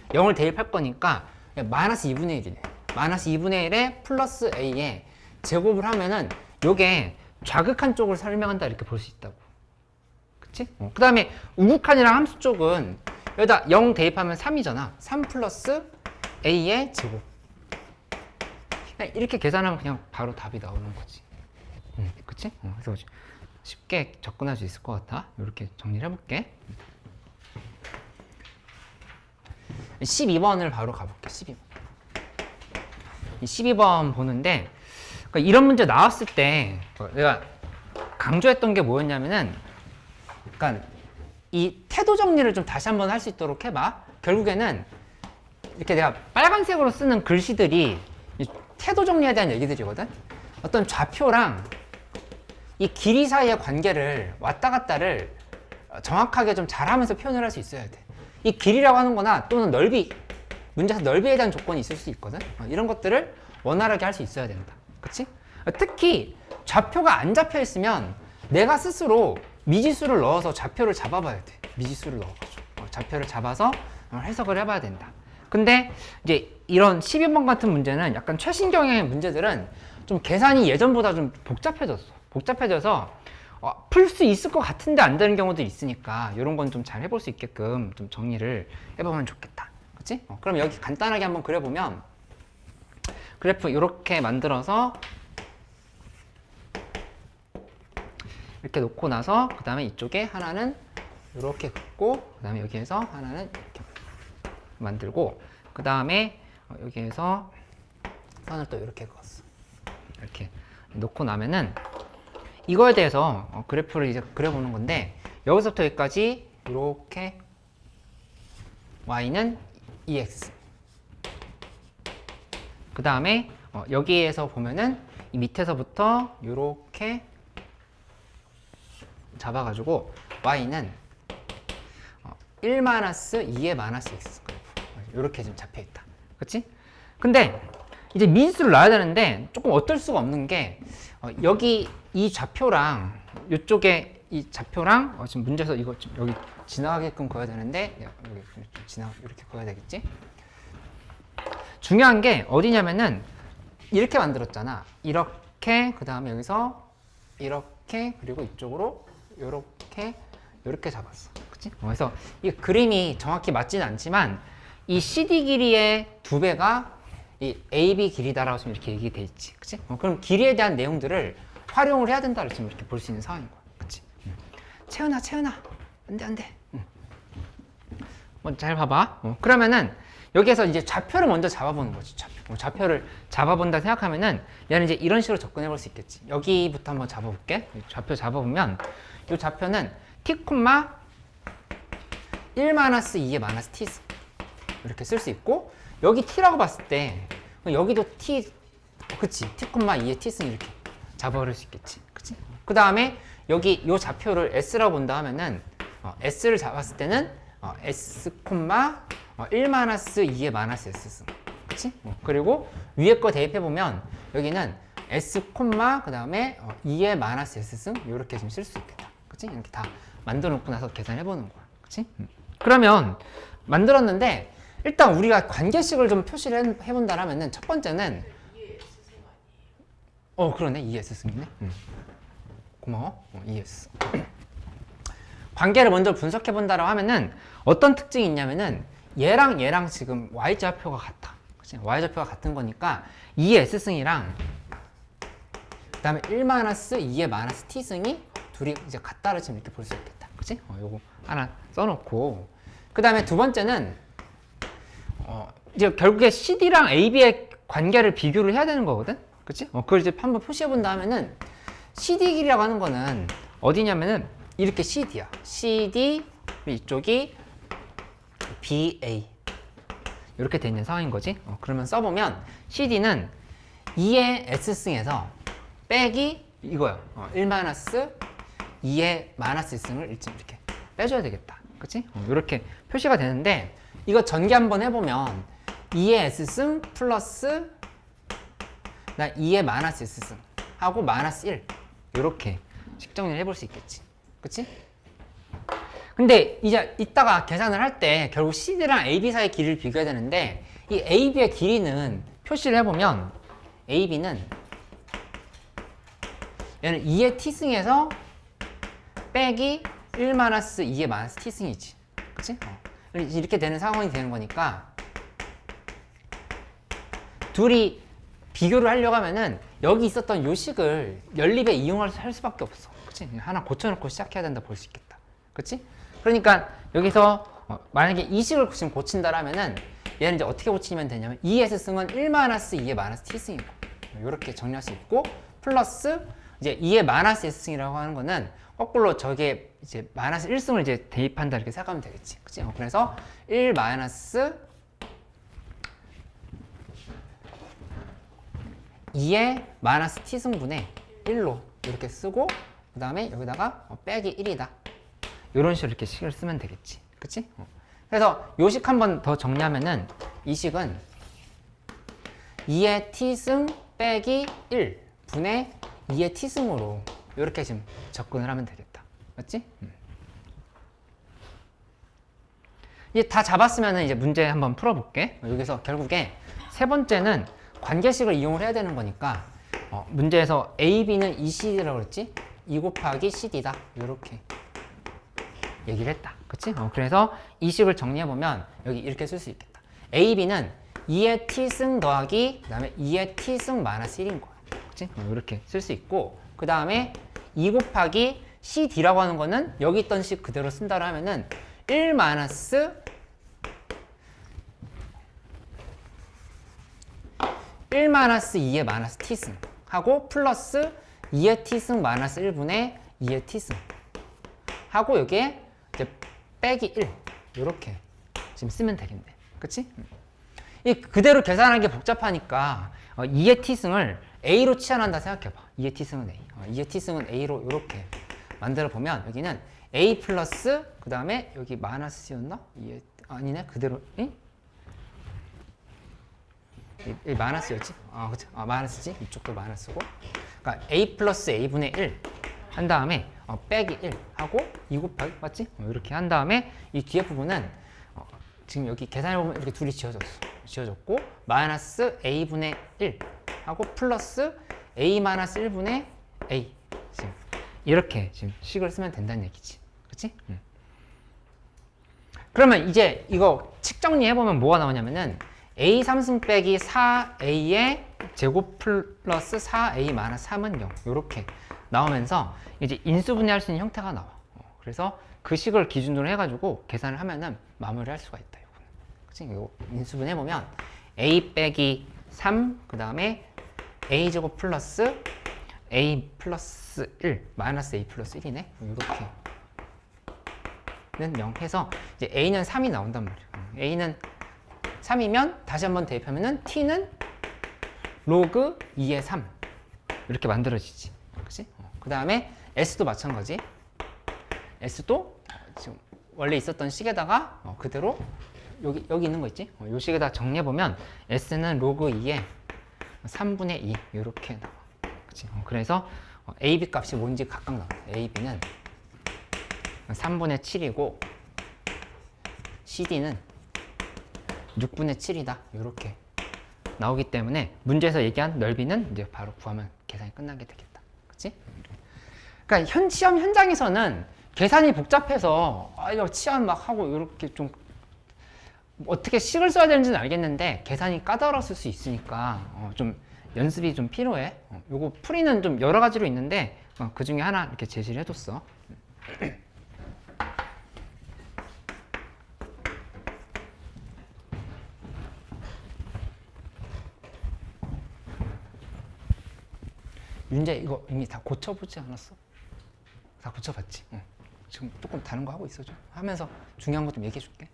0을 대입할 거니까 마이너스 2분의 1이네. 마이너스 2분의 1에 플러스 a에 제곱을 하면은 요게 좌극한 쪽을 설명한다 이렇게 볼 수 있다고. 그치? 그 다음에 우극한이랑 함수 쪽은 여기다 0 대입하면 3이잖아. 3 플러스 a의 제곱. 이렇게 계산하면 그냥 바로 답이 나오는 거지. 그치? 그래서 쉽게 접근할 수 있을 것 같아. 이렇게 정리를 해볼게. 12번을 바로 가볼게. 12번. 12번 보는데 그러니까 이런 문제 나왔을 때 내가 강조했던 게 뭐였냐면은 그러니까 이 태도 정리를 좀 다시 한번 할 수 있도록 해봐. 결국에는 이렇게 내가 빨간색으로 쓰는 글씨들이 이 태도 정리에 대한 얘기들이거든. 어떤 좌표랑 이 길이 사이의 관계를 왔다 갔다를 정확하게 좀 잘하면서 표현을 할 수 있어야 돼. 이 길이라고 하는 거나 또는 넓이, 문제에서 넓이에 대한 조건이 있을 수 있거든. 이런 것들을 원활하게 할 수 있어야 된다. 그치? 특히 좌표가 안 잡혀 있으면 내가 스스로 미지수를 넣어서 좌표를 잡아봐야 돼. 미지수를 넣어가지고 좌표를 잡아서 해석을 해봐야 된다. 근데 이제 이런 12번 같은 문제는 약간 최신 경향의 문제들은 좀 계산이 예전보다 좀 복잡해져서 풀 수 있을 것 같은데 안 되는 경우도 있으니까 이런 건 좀 잘 해볼 수 있게끔 좀 정리를 해보면 좋겠다. 그치? 그럼 여기 간단하게 한번 그려보면 그래프 이렇게 만들어서 이렇게 놓고 나서 그 다음에 이쪽에 하나는 이렇게 긋고 그 다음에 여기에서 하나는 이렇게 만들고 그 다음에 여기에서 선을 또 이렇게 그었어. 이렇게 놓고 나면은 이거에 대해서 그래프를 이제 그려보는 건데 여기서부터 여기까지 이렇게 y는 2x 그 다음에 여기에서 보면은 이 밑에서부터 요렇게 잡아가지고 y는 1-2의 마이너스 x 이렇게 좀 잡혀 있다. 그렇지? 근데 이제 미지수를 놔야 되는데 조금 어떨 수가 없는 게 여기 이 좌표랑 이쪽에 이 좌표랑 지금 문제에서 이거 좀 여기 지나가게끔 그어야 되는데 여기 좀 이렇게 그어야 되겠지? 중요한 게 어디냐면은 이렇게 만들었잖아. 이렇게 그 다음에 여기서 이렇게 그리고 이쪽으로 이렇게 잡았어. 그치? 그래서 이 그림이 정확히 맞지는 않지만 이 CD 길이의 2배가 이 AB 길이다라고 지금 이렇게 얘기돼 있지. 그치? 그럼 길이에 대한 내용들을 활용을 해야 된다를 지금 이렇게 볼 수 있는 상황인 거야. 그치? 채은아. 안 돼. 잘 봐봐. 그러면은 여기에서 이제 좌표를 먼저 잡아보는 거지. 좌표를 잡아본다 생각하면은 얘는 이제 이런 식으로 접근해 볼 수 있겠지. 여기부터 한번 잡아볼게. 좌표 잡아보면 이 좌표는 t, 1-2의 마이너스 t 이렇게 쓸 수 있고 여기 t라고 봤을 때 여기도 t 그치 t, 2의 t승 이렇게 잡아버릴 수 있겠지. 그치? 그 다음에 여기 이 좌표를 s라고 본다 하면은 s를 잡았을 때는 s, 1-2의 마이너스 s승. 그치? 그리고 위에 거 대입해보면 여기는 s, 그 다음에 2의 마이너스 s승 이렇게 좀 쓸 수 있겠다. 그치? 이렇게 다 만들어 놓고 나서 계산해보는 거야. 그치? 그러면 만들었는데 일단 우리가 관계식을 좀 표시를 해본다라면은 첫 번째는 그러네. 2s승이네. 고마워. 2s. 관계를 먼저 분석해 본다라고 하면은 어떤 특징이 있냐면은 얘랑 지금 y좌표가 같아. 그치? y좌표가 같은 거니까 2의 s승이랑 그 다음에 1-2의 마이너스 t승이 둘이 이제 같다를 지금 이렇게 볼 수 있겠다. 그치? 요거 하나 써놓고 그 다음에 두 번째는 이제 결국에 CD랑 AB의 관계를 비교를 해야 되는 거거든? 그치? 그걸 이제 한번 표시해 본다 하면은 CD 길이라고 하는 거는 어디냐면은 이렇게 CD야. CD 이쪽이 BA 이렇게 돼 있는 상황인 거지. 그러면 써보면 CD는 2의 S승에서 빼기 이거야. 1-2의 마이너스 S승을 이렇게 빼줘야 되겠다. 그치? 이렇게 표시가 되는데 이거 전개 한번 해보면 2의 S승 플러스 2의 마이너스 S승 하고 마이너스 1 이렇게 식정리를 해볼 수 있겠지. 그치? 근데 이제 이따가 계산을 할 때 결국 CD랑 AB 사이 길이를 비교해야 되는데 이 AB의 길이는 표시를 해보면 AB는 얘는 2의 t승에서 빼기 1-2의 마이너스 t승이지. 그치? 이렇게 되는 상황이 되는 거니까 둘이 비교를 하려고 하면은 여기 있었던 요 식을 연립에 이용할 수밖에 없어. 그치? 하나 고쳐놓고 시작해야 된다 볼 수 있겠다. 그치? 그러니까 여기서 만약에 이 식을 지금 고친다라면은 얘는 이제 어떻게 고치면 되냐면 2s승은 1-2의 마이너스 t승이고 이렇게 정리할 수 있고 플러스 이제 2의 마이너스 s승이라고 하는 거는 거꾸로 저게 이제 마이너스 1승을 이제 대입한다 이렇게 생각하면 되겠지. 그치? 그래서 1 마이너스 2의 마이너스 t승분의 1로 이렇게 쓰고 그 다음에 여기다가 빼기 1이다. 이런 식으로 이렇게 식을 쓰면 되겠지. 그치? 그래서 요 식 한번 더 정리하면은 이 식은 2의 t승 빼기 1 분의 2의 t승으로 이렇게 지금 접근을 하면 되겠다. 맞지? 이제 다 잡았으면 이제 문제 한번 풀어볼게. 여기서 결국에 세 번째는 관계식을 이용을 해야 되는 거니까 문제에서 AB는 2CD라고 그랬지? 2 곱하기 CD다. 이렇게 얘기를 했다. 그치? 그래서 이 식을 정리해보면 여기 이렇게 쓸 수 있겠다. AB는 2의 t승 더하기 그 다음에 2의 t승 마이너스 1인 거야. 그치? 이렇게 쓸 수 있고 그 다음에 2 곱하기 CD라고 하는 거는 여기 있던 식 그대로 쓴다고 하면은 1 마이너스 2의 마이너스 t승 하고 플러스 2의 t승 마이너스 1분의 2의 t승 하고 여기에 이제 빼기 1 이렇게 지금 쓰면 되겠네. 그치? 이 그대로 계산하는 게 복잡하니까 2의 t승을 A로 치환한다 생각해봐. 2의 t승은 A. 2의 t승은 A로 이렇게 만들어 보면 여기는 A 플러스 그 다음에 여기 마이너스 C였나? 아니네 그대로. 응? 이 마이너스였지? 그치? 마이너스지? 이쪽도 마이너스고. 그러니까 A 플러스 A분의 1 한 다음에 빼기 1 하고 2 곱하기 맞지? 이렇게 한 다음에 이 뒤에 부분은 지금 여기 계산해보면 이렇게 둘이 지워졌고 마이너스 A분의 1 하고 플러스 A 마이너스 1분의 A 지금 이렇게 지금 식을 쓰면 된다는 얘기지. 그치? 그러면 이제 이거 칙 정리해보면 뭐가 나오냐면은 A 3승 빼기 4A의 제곱 플러스 4A 마이너스 3은 0 이렇게 나오면서 이제 인수분해할 수 있는 형태가 나와. 그래서 그 식을 기준으로 해가지고 계산을 하면은 마무리할 수가 있다. 이거는. 그치? 이거 인수분해보면 A 빼기 3 그 다음에 A 제곱 플러스 A 플러스 1 마이너스 A 플러스 1이네. 이렇게 는 0 해서 이제 A는 3이 나온단 말이야. A는 3이면 다시 한번 대입하면은 T는 로그 2의 3 이렇게 만들어지지. 그치? 그 다음에 S도 마찬가지. S도 지금 원래 있었던 식에다가 그대로 여기 있는 거 있지? 이 식에다 정리해보면 S는 로그 2의 3분의 2 이렇게 나와. 그치? 그래서 AB 값이 뭔지 각각 나와. AB는 3분의 7이고 CD는 6분의 7이다. 이렇게 나오기 때문에 문제에서 얘기한 넓이는 이제 바로 구하면 계산이 끝나게 되겠다. 그치? 그러니까 시험 현장에서는 계산이 복잡해서 이거 치환 막 하고 이렇게 좀 어떻게 식을 써야 되는지는 알겠는데 계산이 까다로웠을 수 있으니까 좀 연습이 좀 필요해. 요거 풀이는 좀 여러 가지로 있는데 그 중에 하나 이렇게 제시를 해뒀어. 윤재 이거 이미 다 고쳐보지 않았어? 다 고쳐봤지? 응. 지금 조금 다른 거 하고 있어 좀 하면서 중요한 거 좀 얘기해 줄게.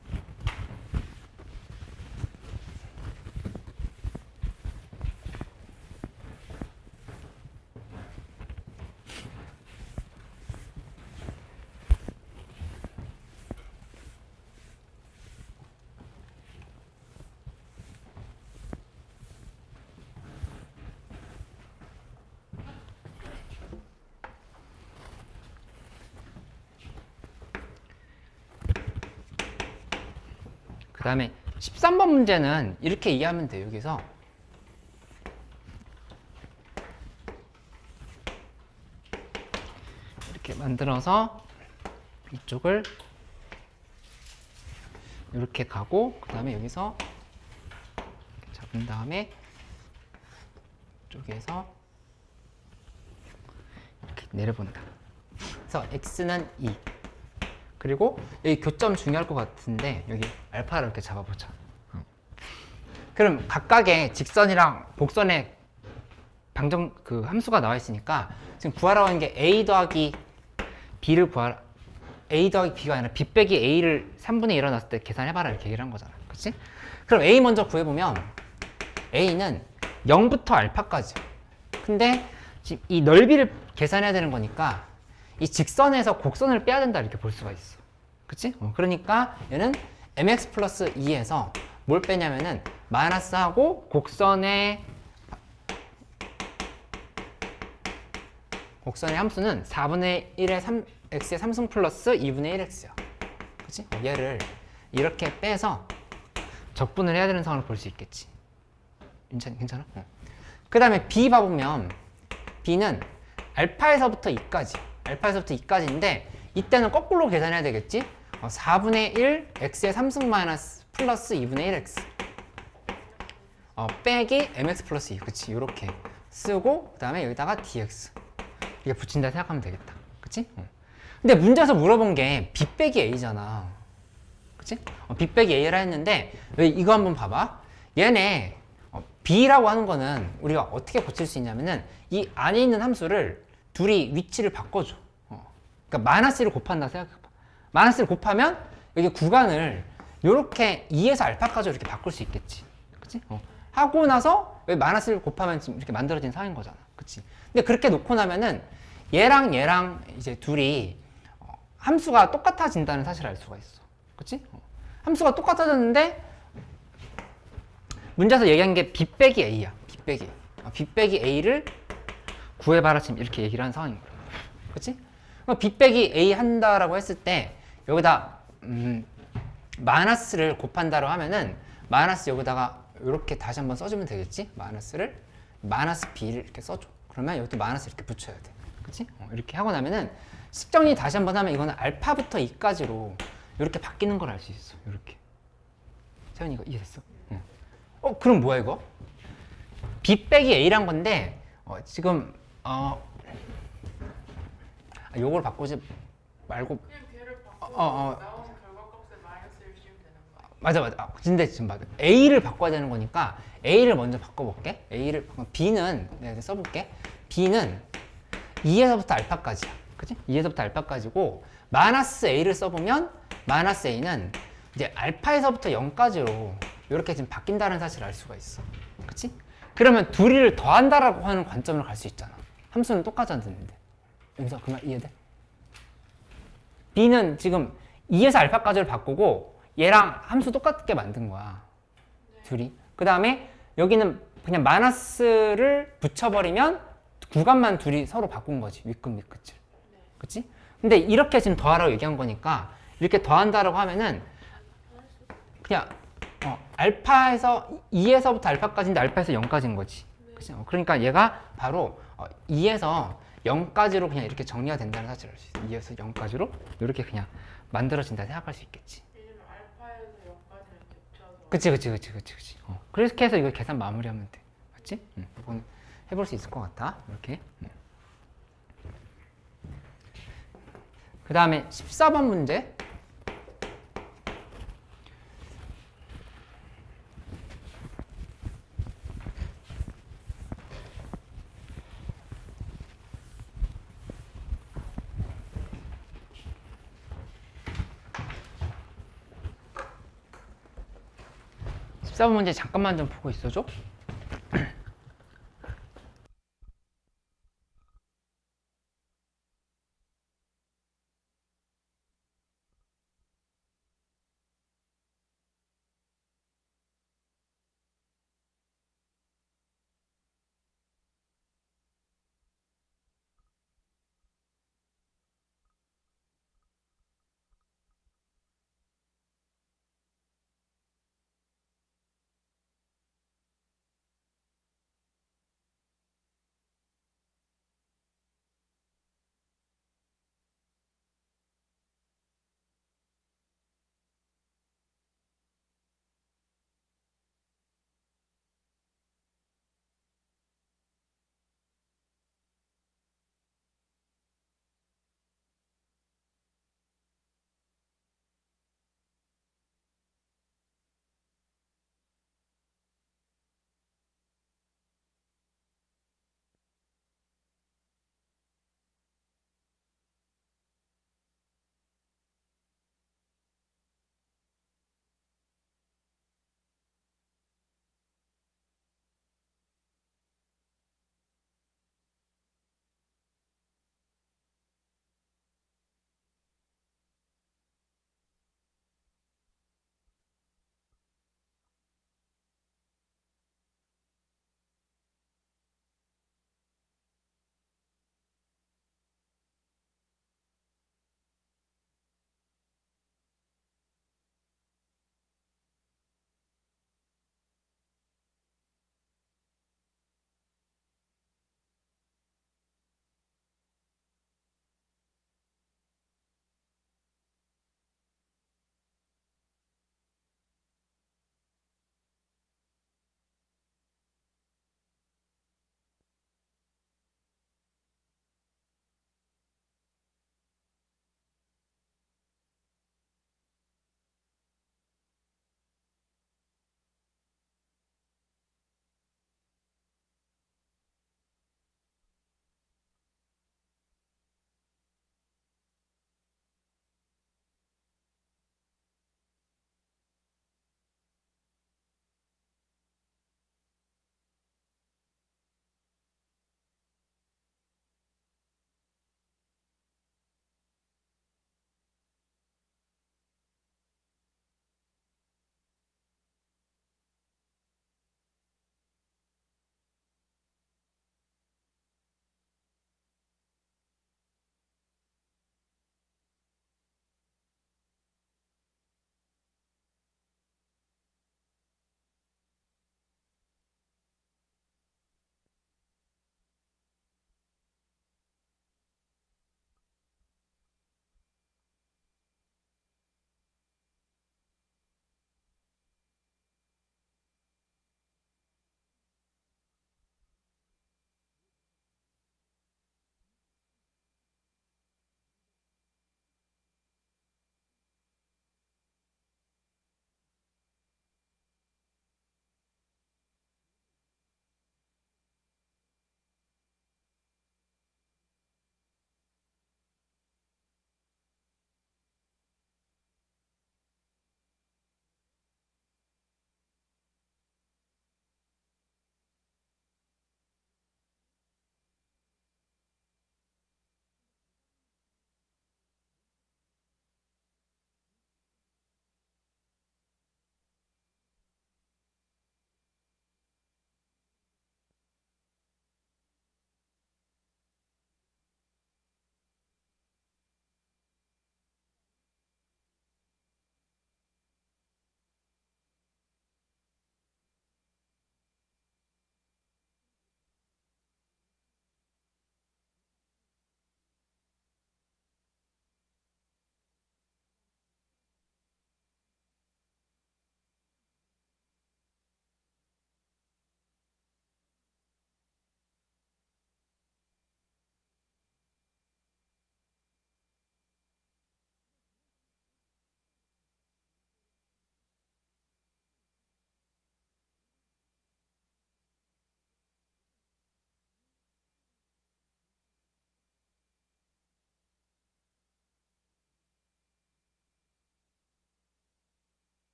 그 다음에 13번 문제는 이렇게 이해하면 돼요. 여기서 이렇게 만들어서 이쪽을 이렇게 가고 그 다음에 여기서 이렇게 잡은 다음에 이쪽에서 이렇게 내려본다. 그래서 x는 2 그리고 여기 교점 중요할 것 같은데 여기 알파를 이렇게 잡아보자. 그럼 각각의 직선이랑 복선의 방정 그 함수가 나와 있으니까 지금 구하라고 하는 게 a 더하기 b를 구하라. a 더하기 b가 아니라 b 빼기 a를 3분의 1 넣었을 때 계산해봐라 이렇게 얘기를 한 거잖아. 그치? 그럼 a 먼저 구해보면 a는 0부터 알파까지. 근데 지금 이 넓이를 계산해야 되는 거니까 이 직선에서 곡선을 빼야 된다 이렇게 볼 수가 있어. 그치? 그러니까 얘는 mx 플러스 2에서 뭘 빼냐면은 마이너스하고 곡선의 함수는 4분의 1의 x의 3승 플러스 2분의 1x야. 그치? 얘를 이렇게 빼서 적분을 해야 되는 상황을 볼 수 있겠지. 괜찮아? 그 다음에 b 봐보면 b는 알파에서부터 2까지 알파에서부터 2까지인데 이때는 거꾸로 계산해야 되겠지? 4분의 1 x의 3승 마이너스 플러스 2분의 1x 빼기 mx 플러스 2 그치? 이렇게 쓰고 그 다음에 여기다가 dx 이게 붙인다 생각하면 되겠다. 그치? 근데 문제에서 물어본 게 b 빼기 a잖아. 그치? b 빼기 a라 했는데 왜 이거 한번 봐봐. 얘네 b라고 하는 거는 우리가 어떻게 고칠 수 있냐면은 이 안에 있는 함수를 둘이 위치를 바꿔줘. 그러니까 마이너스를 곱한다 생각해봐. 마이너스를 곱하면 여기 구간을 이렇게 2에서 알파까지 이렇게 바꿀 수 있겠지. 그치? 하고 나서 왜 마이너스를 곱하면 지금 이렇게 만들어진 상인 거잖아. 그치? 근데 그렇게 놓고 나면은 얘랑 이제 둘이 함수가 똑같아진다는 사실을 알 수가 있어. 그치? 함수가 똑같아졌는데 문제에서 얘기한 게 b 빼기 a야. b 빼기 a. b 빼기 a를 구해봐라 지금 이렇게 얘기를 한 상황인 거야. 그치? 그럼 b 빼기 a 한다라고 했을 때 여기다 마이너스를 곱한다고 하면은 마이너스 여기다가 이렇게 다시 한번 써주면 되겠지? 마이너스 b를 이렇게 써줘. 그러면 여기도 마이너스 이렇게 붙여야 돼. 그치? 이렇게 하고 나면은 식정리 다시 한번 하면 이거는 알파부터 2까지로 이렇게 바뀌는 걸 알 수 있어. 이렇게. 세현이 이거 이해됐어? 응. 그럼 뭐야 이거? b 빼기 a란 건데 지금 요걸 바꾸지 말고 그냥 걔를 바꾸고 나오는 결과값에 마이너스를 씌우면 되는 거야. 맞아. 근데 지금 맞아. a를 바꿔야 되는 거니까 a를 먼저 바꿔볼게. b는 내가 이제 써볼게. b는 2에서부터 알파까지야. 그치? 2에서부터 알파까지고 마이너스 a를 써보면 마이너스 a는 이제 알파에서부터 0까지로 이렇게 지금 바뀐다는 사실을 알 수가 있어. 그치? 그러면 둘이를 더한다라고 하는 관점으로 갈 수 있잖아. 함수는 똑같았는데. 여기서 그 말 이해돼? b는 지금 2에서 알파까지를 바꾸고 얘랑 함수 똑같게 만든 거야. 둘이. 그 다음에 여기는 그냥 마이너스를 붙여버리면 구간만 둘이 서로 바꾼 거지. 윗끝 밑끝을. 그치? 근데 이렇게 지금 더하라고 얘기한 거니까 이렇게 더한다라고 하면은 그냥 알파에서 2에서부터 알파까지인데 알파에서 0까지인 거지. 그치? 그러니까 얘가 바로 2에서 0까지로 그냥 이렇게 정리가 된다는 사실을 알 수 있어. 2에서 0까지로 이렇게 그냥 만들어진다 생각할 수 있겠지. 왜냐면 알파에서 0까지를 겹쳐서 그치. 그렇게 해서 이거 계산 마무리하면 돼. 맞지? 이건 해볼 수 있을 것 같아. 이렇게. 그 다음에 14번 문제. 문제 잠깐만 좀 보고 있어줘.